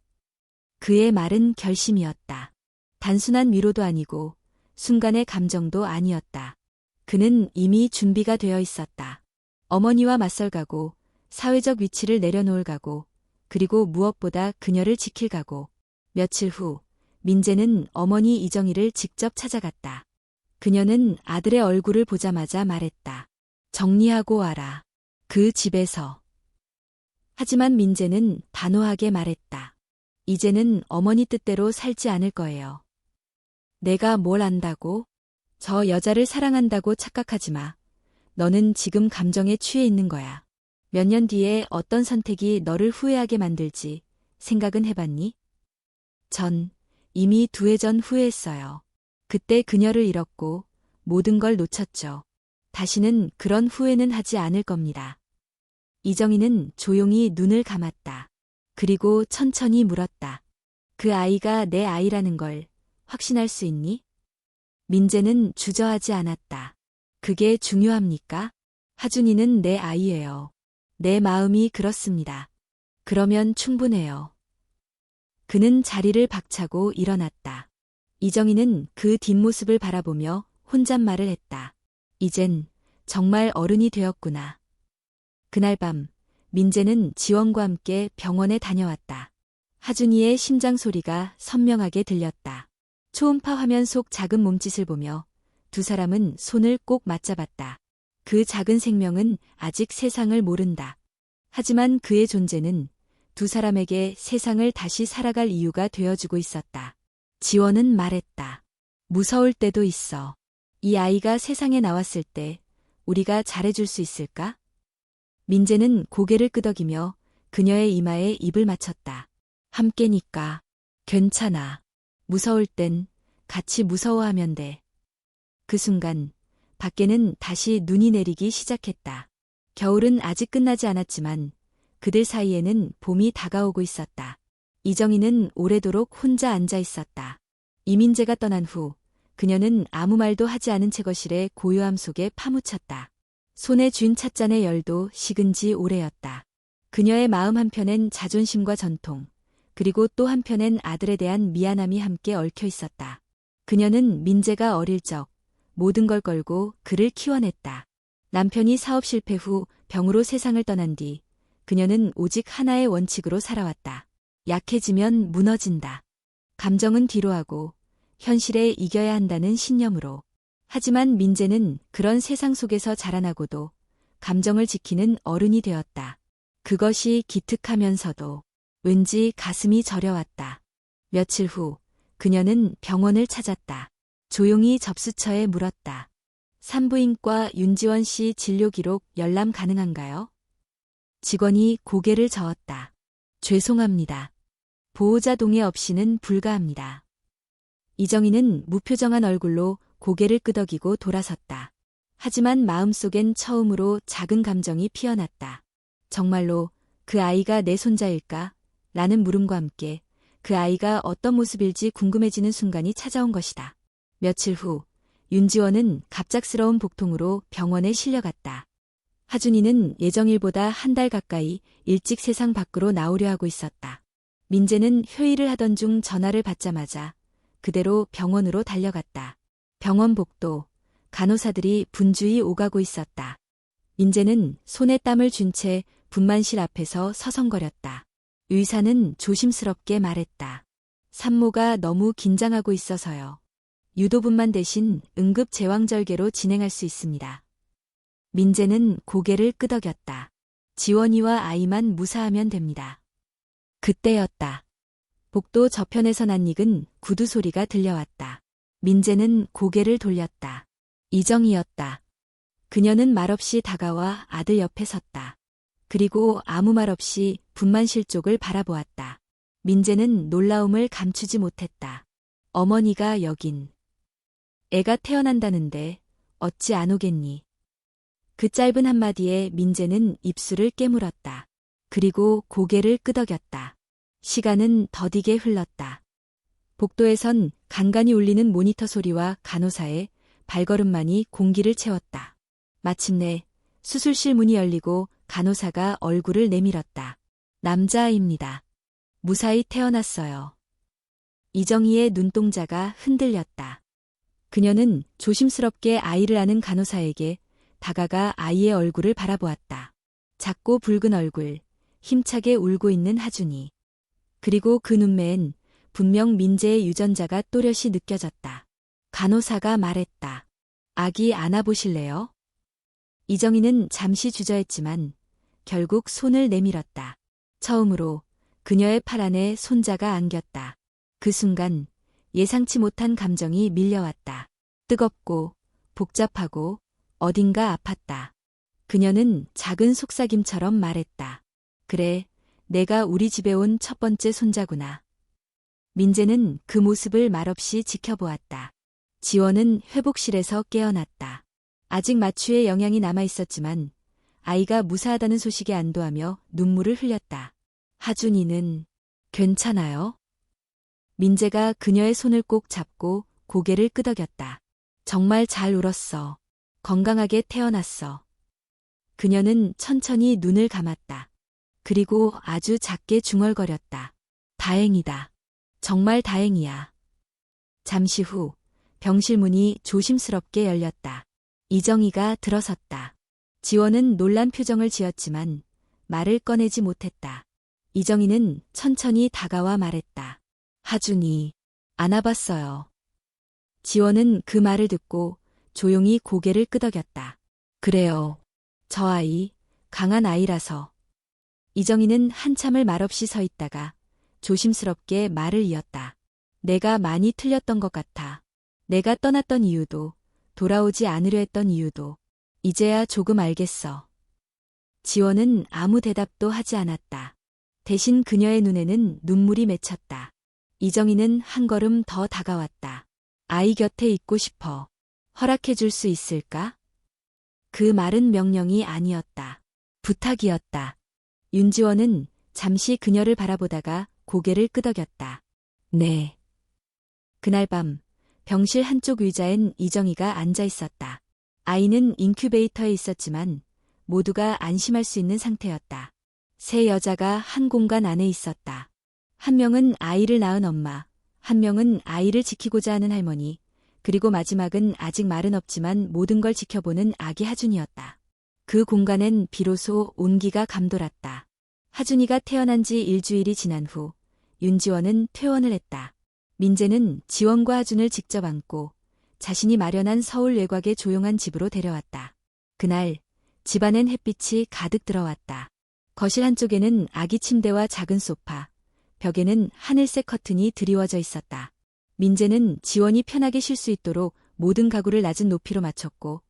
A: 그의 말은 결심이었다. 단순한 위로도 아니고 순간의 감정도 아니었다. 그는 이미 준비가 되어 있었다. 어머니와 맞설가고, 사회적 위치를 내려놓을 각오, 그리고 무엇보다 그녀를 지킬 각오. 며칠 후 민재는 어머니 이정희를 직접 찾아갔다. 그녀는 아들의 얼굴을 보자마자 말했다. 정리하고 와라. 그 집에서. 하지만 민재는 단호하게 말했다. 이제는 어머니 뜻대로 살지 않을 거예요. 내가 뭘 안다고? 저 여자를 사랑한다고 착각하지 마. 너는 지금 감정에 취해 있는 거야. 몇 년 뒤에 어떤 선택이 너를 후회하게 만들지 생각은 해봤니? 전 이미 2해 전 후회했어요. 그때 그녀를 잃었고 모든 걸 놓쳤죠. 다시는 그런 후회는 하지 않을 겁니다. 이정희는 조용히 눈을 감았다. 그리고 천천히 물었다. 그 아이가 내 아이라는 걸 확신할 수 있니? 민재는 주저하지 않았다. 그게 중요합니까? 하준이는 내 아이예요. 내 마음이 그렇습니다. 그러면 충분해요. 그는 자리를 박차고 일어났다. 이정희는 그 뒷모습을 바라보며 혼잣말을 했다. 이젠 정말 어른이 되었구나. 그날 밤 민재는 지원과 함께 병원에 다녀왔다. 하준이의 심장 소리가 선명하게 들렸다. 초음파 화면 속 작은 몸짓을 보며 두 사람은 손을 꼭 맞잡았다. 그 작은 생명은 아직 세상을 모른다. 하지만 그의 존재는 두 사람에게 세상을 다시 살아갈 이유가 되어주고 있었다. 지원은 말했다. 무서울 때도 있어. 이 아이가 세상에 나왔을 때 우리가 잘해줄 수 있을까? 민재는 고개를 끄덕이며 그녀의 이마에 입을 맞췄다. 함께니까. 괜찮아. 무서울 땐 같이 무서워하면 돼. 그 순간 밖에는 다시 눈이 내리기 시작했다. 겨울은 아직 끝나지 않았지만 그들 사이에는 봄이 다가오고 있었다. 이정희는 오래도록 혼자 앉아 있었다. 이민재가 떠난 후 그녀는 아무 말도 하지 않은 채 거실의 고요함 속에 파묻혔다. 손에 쥔 찻잔의 열도 식은 지 오래였다. 그녀의 마음 한편엔 자존심과 전통, 그리고 또 한편엔 아들에 대한 미안함이 함께 얽혀 있었다. 그녀는 민재가 어릴 적 모든 걸 걸고 그를 키워냈다. 남편이 사업 실패 후 병으로 세상을 떠난 뒤 그녀는 오직 하나의 원칙으로 살아왔다. 약해지면 무너진다. 감정은 뒤로 하고 현실에 이겨야 한다는 신념으로. 하지만 민재는 그런 세상 속에서 자라나고도 감정을 지키는 어른이 되었다. 그것이 기특하면서도 왠지 가슴이 저려왔다. 며칠 후 그녀는 병원을 찾았다. 조용히 접수처에 물었다. 산부인과 윤지원 씨 진료 기록 열람 가능한가요? 직원이 고개를 저었다. 죄송합니다. 보호자 동의 없이는 불가합니다. 이정희는 무표정한 얼굴로 고개를 끄덕이고 돌아섰다. 하지만 마음속엔 처음으로 작은 감정이 피어났다. 정말로 그 아이가 내 손자일까? 라는 물음과 함께 그 아이가 어떤 모습일지 궁금해지는 순간이 찾아온 것이다. 며칠 후 윤지원은 갑작스러운 복통으로 병원에 실려갔다. 하준이는 예정일보다 한 달 가까이 일찍 세상 밖으로 나오려 하고 있었다. 민재는 회의를 하던 중 전화를 받자마자 그대로 병원으로 달려갔다. 병원 복도, 간호사들이 분주히 오가고 있었다. 민재는 손에 땀을 쥔 채 분만실 앞에서 서성거렸다. 의사는 조심스럽게 말했다. 산모가 너무 긴장하고 있어서요. 유도분만 대신 응급 제왕절개로 진행할 수 있습니다. 민재는 고개를 끄덕였다. 지원이와 아이만 무사하면 됩니다. 그때였다. 복도 저편에서 낯익은 구두 소리가 들려왔다. 민재는 고개를 돌렸다. 이정이었다. 그녀는 말없이 다가와 아들 옆에 섰다. 그리고 아무 말 없이 분만실 쪽을 바라보았다. 민재는 놀라움을 감추지 못했다. 어머니가 여긴. 애가 태어난다는데 어찌 안 오겠니? 그 짧은 한마디에 민재는 입술을 깨물었다. 그리고 고개를 끄덕였다. 시간은 더디게 흘렀다. 복도에선 간간히 울리는 모니터 소리와 간호사의 발걸음만이 공기를 채웠다. 마침내 수술실 문이 열리고 간호사가 얼굴을 내밀었다. 남자아이입니다. 무사히 태어났어요. 이정희의 눈동자가 흔들렸다. 그녀는 조심스럽게 아이를 안은 간호사에게 다가가 아이의 얼굴을 바라보았다. 작고 붉은 얼굴, 힘차게 울고 있는 하준이. 그리고 그 눈매엔 분명 민재의 유전자가 또렷이 느껴졌다. 간호사가 말했다. 아기 안아보실래요? 이정희는 잠시 주저했지만 결국 손을 내밀었다. 처음으로 그녀의 팔 안에 손자가 안겼다. 그 순간 예상치 못한 감정이 밀려왔다. 뜨겁고 복잡하고 어딘가 아팠다. 그녀는 작은 속삭임처럼 말했다. 그래, 내가 우리 집에 온 첫 번째 손자구나. 민재는 그 모습을 말없이 지켜보았다. 지원은 회복실에서 깨어났다. 아직 마취의 영향이 남아있었지만 아이가 무사하다는 소식에 안도하며 눈물을 흘렸다. 하준이는 괜찮아요? 민재가 그녀의 손을 꼭 잡고 고개를 끄덕였다. 정말 잘 울었어. 건강하게 태어났어. 그녀는 천천히 눈을 감았다. 그리고 아주 작게 중얼거렸다. 다행이다. 정말 다행이야. 잠시 후 병실 문이 조심스럽게 열렸다. 이정희가 들어섰다. 지원은 놀란 표정을 지었지만 말을 꺼내지 못했다. 이정희는 천천히 다가와 말했다. 하준이, 안아봤어요. 지원은 그 말을 듣고 조용히 고개를 끄덕였다. 그래요. 저 아이, 강한 아이라서. 이정희는 한참을 말없이 서 있다가 조심스럽게 말을 이었다. 내가 많이 틀렸던 것 같아. 내가 떠났던 이유도, 돌아오지 않으려 했던 이유도, 이제야 조금 알겠어. 지원은 아무 대답도 하지 않았다. 대신 그녀의 눈에는 눈물이 맺혔다. 이정희는 한 걸음 더 다가왔다. 아이 곁에 있고 싶어. 허락해 줄 수 있을까? 그 말은 명령이 아니었다. 부탁이었다. 윤지원은 잠시 그녀를 바라보다가 고개를 끄덕였다. 네. 그날 밤 병실 한쪽 의자엔 이정희가 앉아 있었다. 아이는 인큐베이터에 있었지만 모두가 안심할 수 있는 상태였다. 세 여자가 한 공간 안에 있었다. 한 명은 아이를 낳은 엄마, 한 명은 아이를 지키고자 하는 할머니, 그리고 마지막은 아직 말은 없지만 모든 걸 지켜보는 아기 하준이었다. 그 공간엔 비로소 온기가 감돌았다. 하준이가 태어난 지 일주일이 지난 후 윤지원은 퇴원을 했다. 민재는 지원과 하준을 직접 안고 자신이 마련한 서울 외곽의 조용한 집으로 데려왔다. 그날 집안엔 햇빛이 가득 들어왔다. 거실 한쪽에는 아기 침대와 작은 소파, 벽에는 하늘색 커튼이 드리워져 있었다. 민재는 지원이 편하게 쉴 수 있도록 모든 가구를 낮은 높이로 맞췄고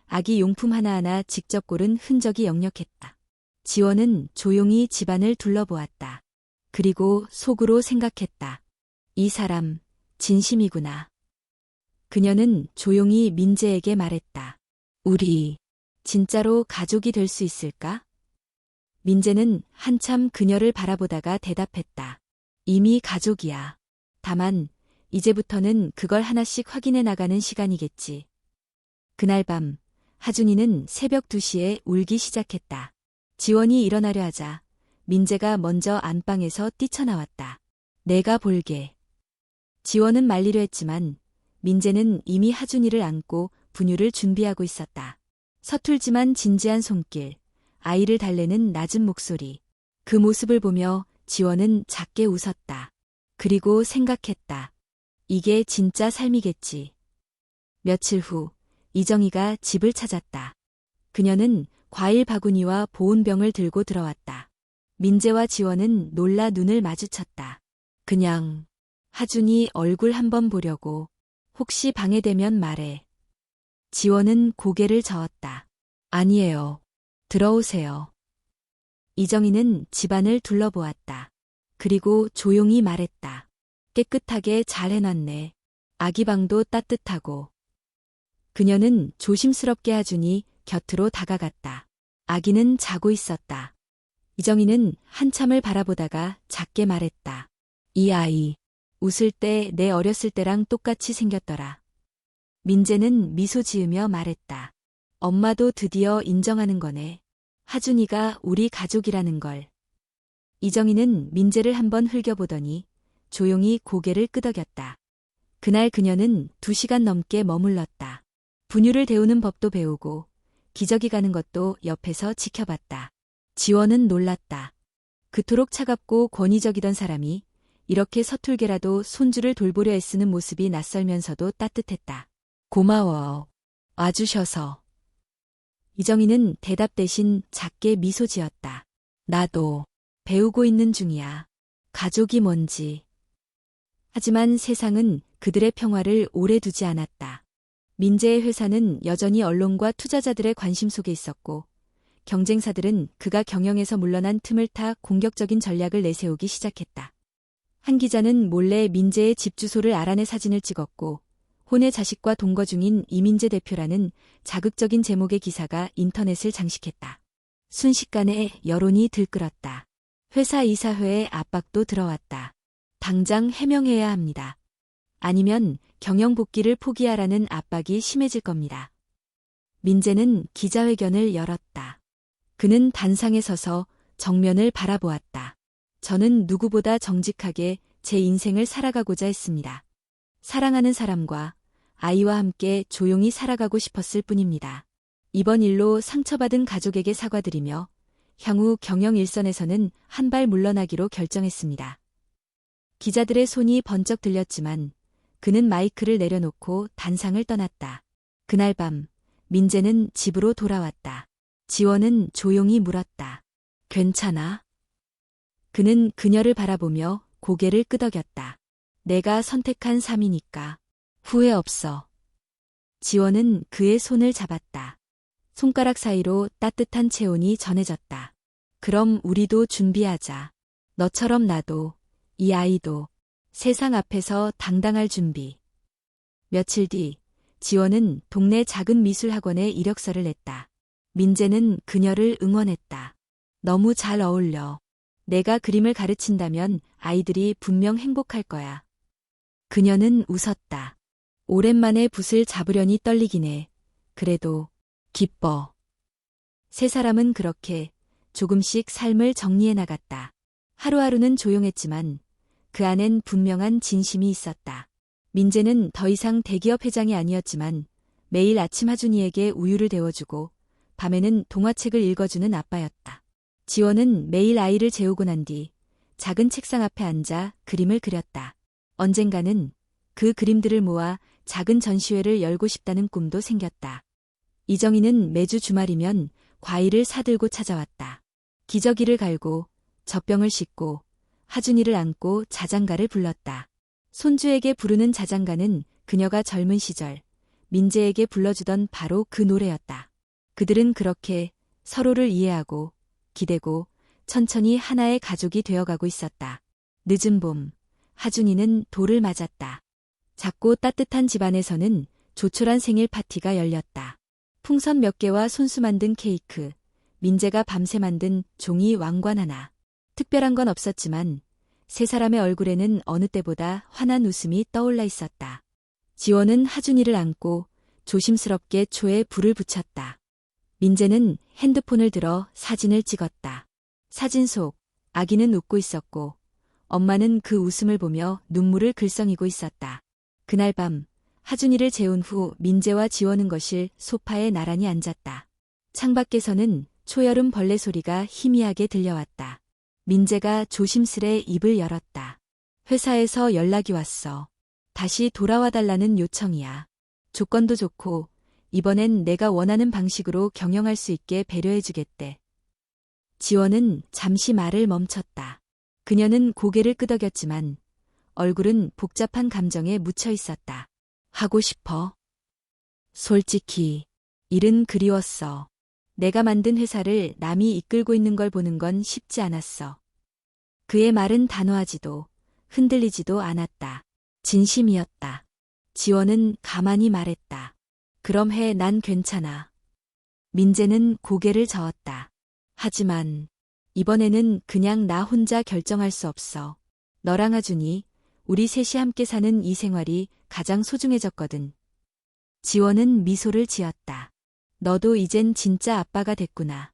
A: 아기 용품 하나하나 직접 고른 흔적이 역력했다. 지원은 조용히 집안을 둘러보았다. 그리고 속으로 생각했다. 이 사람, 진심이구나. 그녀는 조용히 민재에게 말했다. 우리, 진짜로 가족이 될 수 있을까? 민재는 한참 그녀를 바라보다가 대답했다. 이미 가족이야. 다만, 이제부터는 그걸 하나씩 확인해 나가는 시간이겠지. 그날 밤, 하준이는 새벽 2시에 울기 시작했다. 지원이 일어나려 하자 민재가 먼저 안방에서 뛰쳐나왔다. 내가 볼게. 지원은 말리려 했지만 민재는 이미 하준이를 안고 분유를 준비하고 있었다. 서툴지만 진지한 손길, 아이를 달래는 낮은 목소리. 그 모습을 보며 지원은 작게 웃었다. 그리고 생각했다. 이게 진짜 삶이겠지. 며칠 후 이정희가 집을 찾았다. 그녀는 과일 바구니와 보온병을 들고 들어왔다. 민재와 지원은 놀라 눈을 마주쳤다. 그냥 하준이 얼굴 한번 보려고. 혹시 방해되면 말해. 지원은 고개를 저었다. 아니에요. 들어오세요. 이정희는 집안을 둘러보았다. 그리고 조용히 말했다. 깨끗하게 잘 해놨네. 아기 방도 따뜻하고. 그녀는 조심스럽게 하준이 곁으로 다가갔다. 아기는 자고 있었다. 이정희는 한참을 바라보다가 작게 말했다. 이 아이, 웃을 때 내 어렸을 때랑 똑같이 생겼더라. 민재는 미소 지으며 말했다. 엄마도 드디어 인정하는 거네. 하준이가 우리 가족이라는 걸. 이정희는 민재를 한번 흘겨보더니 조용히 고개를 끄덕였다. 그날 그녀는 2시간 넘게 머물렀다. 분유를 데우는 법도 배우고 기저귀 가는 것도 옆에서 지켜봤다. 지원은 놀랐다. 그토록 차갑고 권위적이던 사람이 이렇게 서툴게라도 손주를 돌보려 애쓰는 모습이 낯설면서도 따뜻했다. 고마워. 와주셔서. 이정희는 대답 대신 작게 미소 지었다. 나도 배우고 있는 중이야. 가족이 뭔지. 하지만 세상은 그들의 평화를 오래 두지 않았다. 민재의 회사는 여전히 언론과 투자자들의 관심 속에 있었고 경쟁사들은 그가 경영에서 물러난 틈을 타 공격적인 전략을 내세우기 시작했다. 한 기자는 몰래 민재의 집 주소를 알아내 사진을 찍었고 혼의 자식과 동거 중인 이민재 대표라는 자극적인 제목의 기사가 인터넷을 장식했다. 순식간에 여론이 들끓었다. 회사 이사회에 압박도 들어왔다. 당장 해명해야 합니다. 아니면 경영 복귀를 포기하라는 압박이 심해질 겁니다. 민재는 기자회견을 열었다. 그는 단상에 서서 정면을 바라보았다. 저는 누구보다 정직하게 제 인생을 살아가고자 했습니다. 사랑하는 사람과 아이와 함께 조용히 살아가고 싶었을 뿐입니다. 이번 일로 상처받은 가족에게 사과드리며 향후 경영 일선에서는 한 발 물러나기로 결정했습니다. 기자들의 손이 번쩍 들렸지만 그는 마이크를 내려놓고 단상을 떠났다. 그날 밤 민재는 집으로 돌아왔다. 지원은 조용히 물었다. 괜찮아? 그는 그녀를 바라보며 고개를 끄덕였다. 내가 선택한 삶이니까 후회 없어. 지원은 그의 손을 잡았다. 손가락 사이로 따뜻한 체온이 전해졌다. 그럼 우리도 준비하자. 너처럼 나도, 이 아이도 세상 앞에서 당당할 준비. 며칠 뒤 지원은 동네 작은 미술학원에 이력서를 냈다. 민재는 그녀를 응원했다. 너무 잘 어울려. 내가 그림을 가르친다면 아이들이 분명 행복할 거야. 그녀는 웃었다. 오랜만에 붓을 잡으려니 떨리긴 해. 그래도 기뻐. 세 사람은 그렇게 조금씩 삶을 정리해 나갔다. 하루하루는 조용했지만 그 안엔 분명한 진심이 있었다. 민재는 더 이상 대기업 회장이 아니었지만 매일 아침 하준이에게 우유를 데워주고 밤에는 동화책을 읽어주는 아빠였다. 지원은 매일 아이를 재우고 난 뒤 작은 책상 앞에 앉아 그림을 그렸다. 언젠가는 그 그림들을 모아 작은 전시회를 열고 싶다는 꿈도 생겼다. 이정희는 매주 주말이면 과일을 사들고 찾아왔다. 기저귀를 갈고 젖병을 씻고 하준이를 안고 자장가를 불렀다. 손주에게 부르는 자장가는 그녀가 젊은 시절 민재에게 불러주던 바로 그 노래였다. 그들은 그렇게 서로를 이해하고 기대고 천천히 하나의 가족이 되어가고 있었다. 늦은 봄, 하준이는 돌을 맞았다. 작고 따뜻한 집안에서는 조촐한 생일 파티가 열렸다. 풍선 몇 개와 손수 만든 케이크, 민재가 밤새 만든 종이 왕관 하나. 특별한 건 없었지만 세 사람의 얼굴에는 어느 때보다 환한 웃음이 떠올라 있었다. 지원은 하준이를 안고 조심스럽게 초에 불을 붙였다. 민재는 핸드폰을 들어 사진을 찍었다. 사진 속 아기는 웃고 있었고 엄마는 그 웃음을 보며 눈물을 글썽이고 있었다. 그날 밤 하준이를 재운 후 민재와 지원은 거실 소파에 나란히 앉았다. 창밖에서는 초여름 벌레 소리가 희미하게 들려왔다. 민재가 조심스레 입을 열었다. 회사에서 연락이 왔어. 다시 돌아와 달라는 요청이야. 조건도 좋고 이번엔 내가 원하는 방식으로 경영할 수 있게 배려해주겠대. 지원은 잠시 말을 멈췄다. 그녀는 고개를 끄덕였지만 얼굴은 복잡한 감정에 묻혀 있었다. 하고 싶어. 솔직히 일은 그리웠어. 내가 만든 회사를 남이 이끌고 있는 걸 보는 건 쉽지 않았어. 그의 말은 단호하지도 흔들리지도 않았다. 진심이었다. 지원은 가만히 말했다. 그럼 해, 난 괜찮아. 민재는 고개를 저었다. 하지만 이번에는 그냥 나 혼자 결정할 수 없어. 너랑 하준이, 우리 셋이 함께 사는 이 생활이 가장 소중해졌거든. 지원은 미소를 지었다. 너도 이젠 진짜 아빠가 됐구나.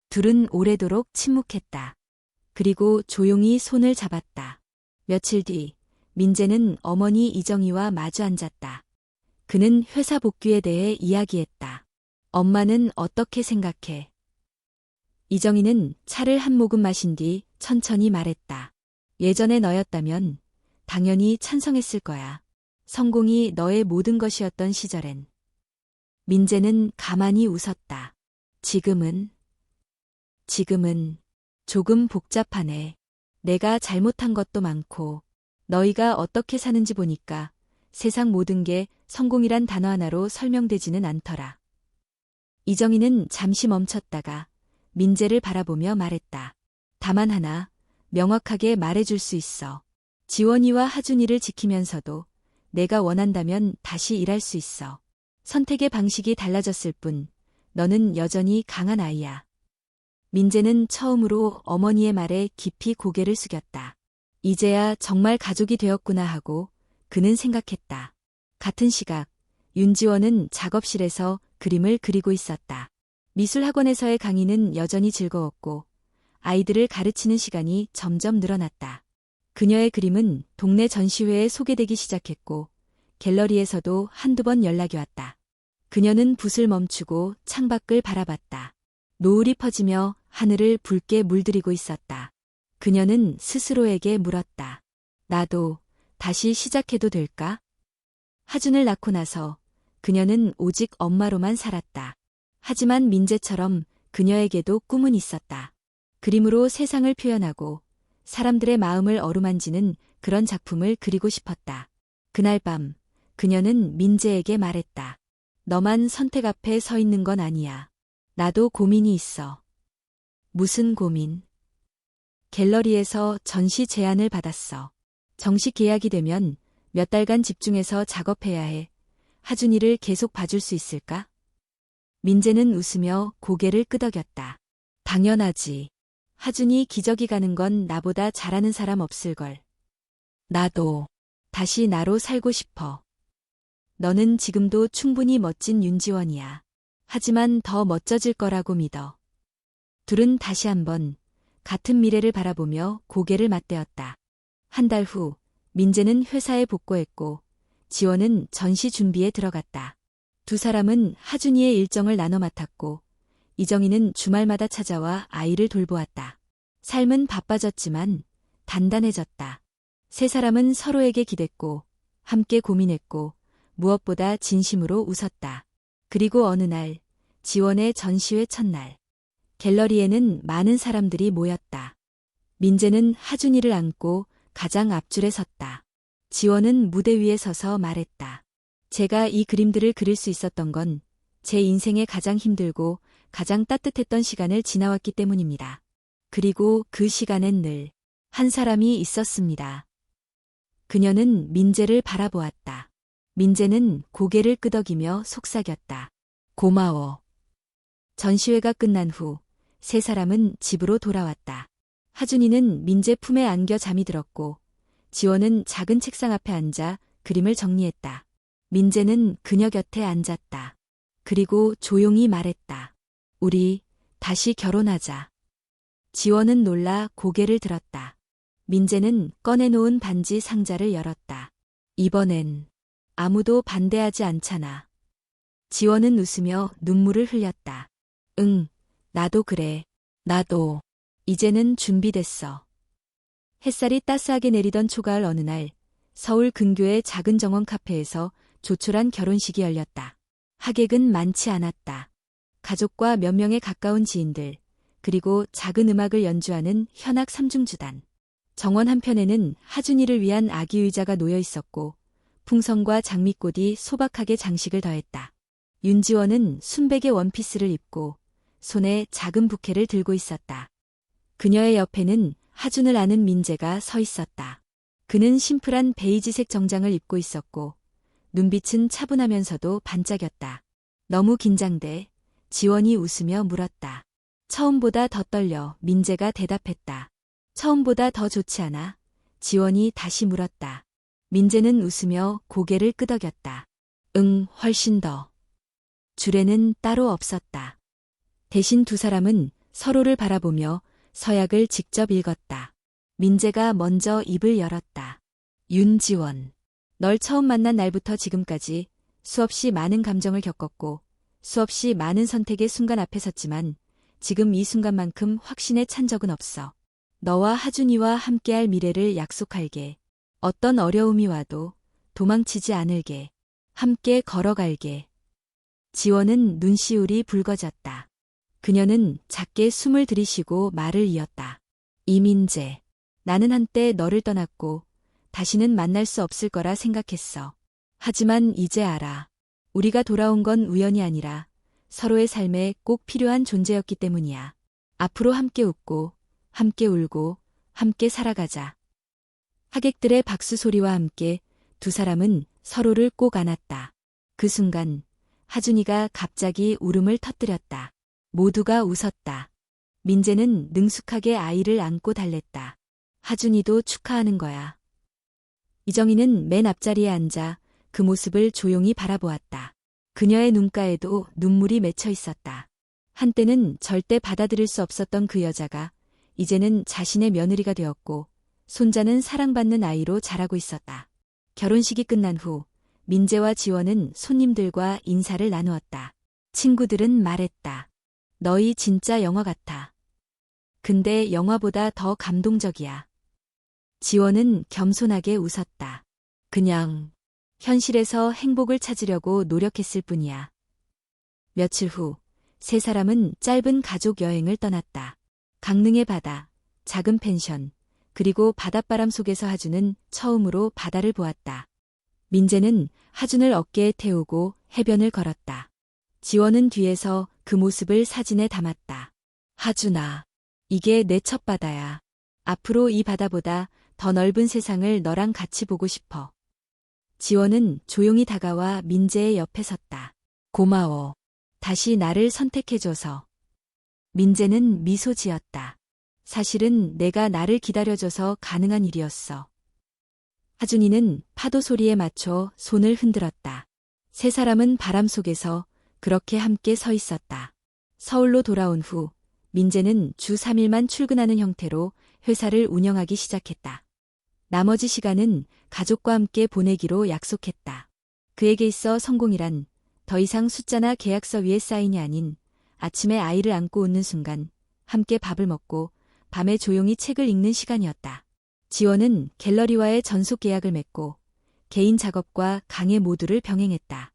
A: 둘은 오래도록 침묵했다. 그리고 조용히 손을 잡았다. 며칠 뒤, 민재는 어머니 이정희와 마주 앉았다. 그는 회사 복귀에 대해 이야기했다. 엄마는 어떻게 생각해? 이정희는 차를 한 모금 마신 뒤 천천히 말했다. 예전에 너였다면 당연히 찬성했을 거야. 성공이 너의 모든 것이었던 시절엔. 민재는 가만히 웃었다. 지금은 조금 복잡하네. 내가 잘못한 것도 많고, 너희가 어떻게 사는지 보니까 세상 모든 게 성공이란 단어 하나로 설명되지는 않더라. 이정희는 잠시 멈췄다가 민재를 바라보며 말했다. 다만 하나, 명확하게 말해줄 수 있어. 지원이와 하준이를 지키면서도 내가 원한다면 다시 일할 수 있어. 선택의 방식이 달라졌을 뿐, 너는 여전히 강한 아이야. 민재는 처음으로 어머니의 말에 깊이 고개를 숙였다. 이제야 정말 가족이 되었구나 하고 그는 생각했다. 같은 시각, 윤지원은 작업실에서 그림을 그리고 있었다. 미술학원에서의 강의는 여전히 즐거웠고 아이들을 가르치는 시간이 점점 늘어났다. 그녀의 그림은 동네 전시회에 소개되기 시작했고 갤러리에서도 한두 번 연락이 왔다. 그녀는 붓을 멈추고 창밖을 바라봤다. 노을이 퍼지며 하늘을 붉게 물들이고 있었다. 그녀는 스스로에게 물었다. 나도 다시 시작해도 될까? 하준을 낳고 나서 그녀는 오직 엄마로만 살았다. 하지만 민재처럼 그녀에게도 꿈은 있었다. 그림으로 세상을 표현하고 사람들의 마음을 어루만지는 그런 작품을 그리고 싶었다. 그날 밤 그녀는 민재에게 말했다. 너만 선택 앞에 서 있는 건 아니야. 나도 고민이 있어. 무슨 고민? 갤러리에서 전시 제안을 받았어. 정식 계약이 되면 몇 달간 집중해서 작업해야 해. 하준이를 계속 봐줄 수 있을까? 민재는 웃으며 고개를 끄덕였다. 당연하지. 하준이 기저귀 가는 건 나보다 잘하는 사람 없을걸. 나도 다시 나로 살고 싶어. 너는 지금도 충분히 멋진 윤지원이야. 하지만 더 멋져질 거라고 믿어. 둘은 다시 한번 같은 미래를 바라보며 고개를 맞대었다. 한 달 후 민재는 회사에 복귀했고 지원은 전시 준비에 들어갔다. 두 사람은 하준이의 일정을 나눠 맡았고 이정희는 주말마다 찾아와 아이를 돌보았다. 삶은 바빠졌지만 단단해졌다. 세 사람은 서로에게 기댔고 함께 고민했고 무엇보다 진심으로 웃었다. 그리고 어느 날 지원의 전시회 첫날 갤러리에는 많은 사람들이 모였다. 민재는 하준이를 안고 가장 앞줄에 섰다. 지원은 무대 위에 서서 말했다. 제가 이 그림들을 그릴 수 있었던 건 제 인생에 가장 힘들고 가장 따뜻했던 시간을 지나왔기 때문입니다. 그리고 그 시간엔 늘 한 사람이 있었습니다. 그녀는 민재를 바라보았다. 민재는 고개를 끄덕이며 속삭였다. 고마워. 전시회가 끝난 후 세 사람은 집으로 돌아왔다. 하준이는 민재 품에 안겨 잠이 들었고 지원은 작은 책상 앞에 앉아 그림을 정리했다. 민재는 그녀 곁에 앉았다. 그리고 조용히 말했다. 우리 다시 결혼하자. 지원은 놀라 고개를 들었다. 민재는 꺼내놓은 반지 상자를 열었다. 이번엔 아무도 반대하지 않잖아. 지원은 웃으며 눈물을 흘렸다. 응, 나도 그래. 나도. 이제는 준비됐어. 햇살이 따스하게 내리던 초가을 어느 날 서울 근교의 작은 정원 카페에서 조촐한 결혼식이 열렸다. 하객은 많지 않았다. 가족과 몇 명의 가까운 지인들, 그리고 작은 음악을 연주하는 현악 삼중주단. 정원 한편에는 하준이를 위한 아기 의자가 놓여 있었고 풍선과 장미꽃이 소박하게 장식을 더했다. 윤지원은 순백의 원피스를 입고 손에 작은 부케를 들고 있었다. 그녀의 옆에는 하준을 아는 민재가 서 있었다. 그는 심플한 베이지색 정장을 입고 있었고 눈빛은 차분하면서도 반짝였다. 너무 긴장돼. 지원이 웃으며 물었다. 처음보다 더 떨려. 민재가 대답했다. 처음보다 더 좋지 않아? 지원이 다시 물었다. 민재는 웃으며 고개를 끄덕였다. 응, 훨씬 더. 줄에는 따로 없었다. 대신 두 사람은 서로를 바라보며 서약을 직접 읽었다. 민재가 먼저 입을 열었다. 윤지원. 널 처음 만난 날부터 지금까지 수없이 많은 감정을 겪었고 수없이 많은 선택의 순간 앞에 섰지만 지금 이 순간만큼 확신에 찬 적은 없어. 너와 하준이와 함께할 미래를 약속할게. 어떤 어려움이 와도 도망치지 않을게. 함께 걸어갈게. 지원은 눈시울이 붉어졌다. 그녀는 작게 숨을 들이쉬고 말을 이었다. 이민재. 나는 한때 너를 떠났고 다시는 만날 수 없을 거라 생각했어. 하지만 이제 알아. 우리가 돌아온 건 우연이 아니라 서로의 삶에 꼭 필요한 존재였기 때문이야. 앞으로 함께 웃고, 함께 울고, 함께 살아가자. 하객들의 박수 소리와 함께 두 사람은 서로를 꼭 안았다. 그 순간 하준이가 갑자기 울음을 터뜨렸다. 모두가 웃었다. 민재는 능숙하게 아이를 안고 달랬다. 하준이도 축하하는 거야. 이정희는 맨 앞자리에 앉아 그 모습을 조용히 바라보았다. 그녀의 눈가에도 눈물이 맺혀 있었다. 한때는 절대 받아들일 수 없었던 그 여자가 이제는 자신의 며느리가 되었고 손자는 사랑받는 아이로 자라고 있었다. 결혼식이 끝난 후 민재와 지원은 손님들과 인사를 나누었다. 친구들은 말했다. 너희 진짜 영화 같아. 근데 영화보다 더 감동적이야. 지원은 겸손하게 웃었다. 그냥 현실에서 행복을 찾으려고 노력했을 뿐이야. 며칠 후 세 사람은 짧은 가족 여행을 떠났다. 강릉의 바다, 작은 펜션, 그리고 바닷바람 속에서 하준은 처음으로 바다를 보았다. 민재는 하준을 어깨에 태우고 해변을 걸었다. 지원은 뒤에서 그 모습을 사진에 담았다. 하준아, 이게 내 첫 바다야. 앞으로 이 바다보다 더 넓은 세상을 너랑 같이 보고 싶어. 지원은 조용히 다가와 민재의 옆에 섰다. 고마워. 다시 나를 선택해줘서. 민재는 미소 지었다. 사실은 내가 나를 기다려줘서 가능한 일이었어. 하준이는 파도 소리에 맞춰 손을 흔들었다. 세 사람은 바람 속에서 그렇게 함께 서 있었다. 서울로 돌아온 후 민재는 주 3일만 출근하는 형태로 회사를 운영하기 시작했다. 나머지 시간은 가족과 함께 보내기로 약속했다. 그에게 있어 성공이란 더 이상 숫자나 계약서 위에 사인이 아닌 아침에 아이를 안고 웃는 순간 함께 밥을 먹고 밤에 조용히 책을 읽는 시간이었다. 지원은 갤러리와의 전속 계약을 맺고 개인 작업과 강의 모두를 병행했다.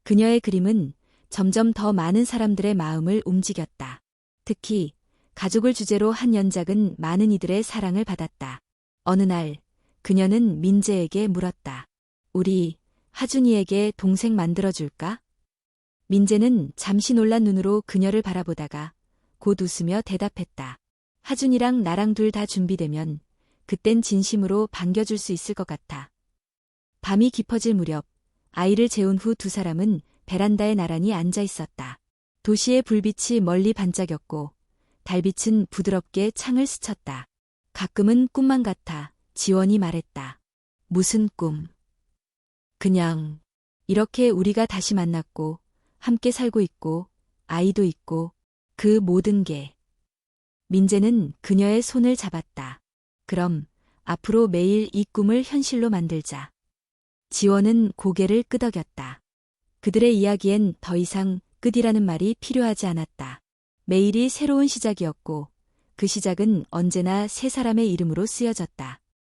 A: 그녀의 그림은 점점 더 많은 사람들의 마음을 움직였다. 특히 가족을 주제로 한 연작은 많은 이들의 사랑을 받았다. 어느 날 그녀는 민재에게 물었다. 우리 하준이에게 동생 만들어줄까? 민재는 잠시 놀란 눈으로 그녀를 바라보다가 곧 웃으며 대답했다. 하준이랑 나랑 둘 다 준비되면 그땐 진심으로 반겨줄 수 있을 것 같아. 밤이 깊어질 무렵 아이를 재운 후 두 사람은 베란다에 나란히 앉아 있었다. 도시의 불빛이 멀리 반짝였고 달빛은 부드럽게 창을 스쳤다. 가끔은 꿈만 같아. 지원이 말했다. 무슨 꿈? 그냥 이렇게 우리가 다시 만났고 함께 살고 있고 아이도 있고 그 모든 게. 민재는 그녀의 손을 잡았다. 그럼 앞으로 매일 이 꿈을 현실로 만들자. 지원은 고개를 끄덕였다. 그들의 이야기엔 더 이상 끝이라는 말이 필요하지 않았다. 매일이 새로운 시작이었고 그 시작은 언제나 세 사람의 이름으로 쓰여졌다.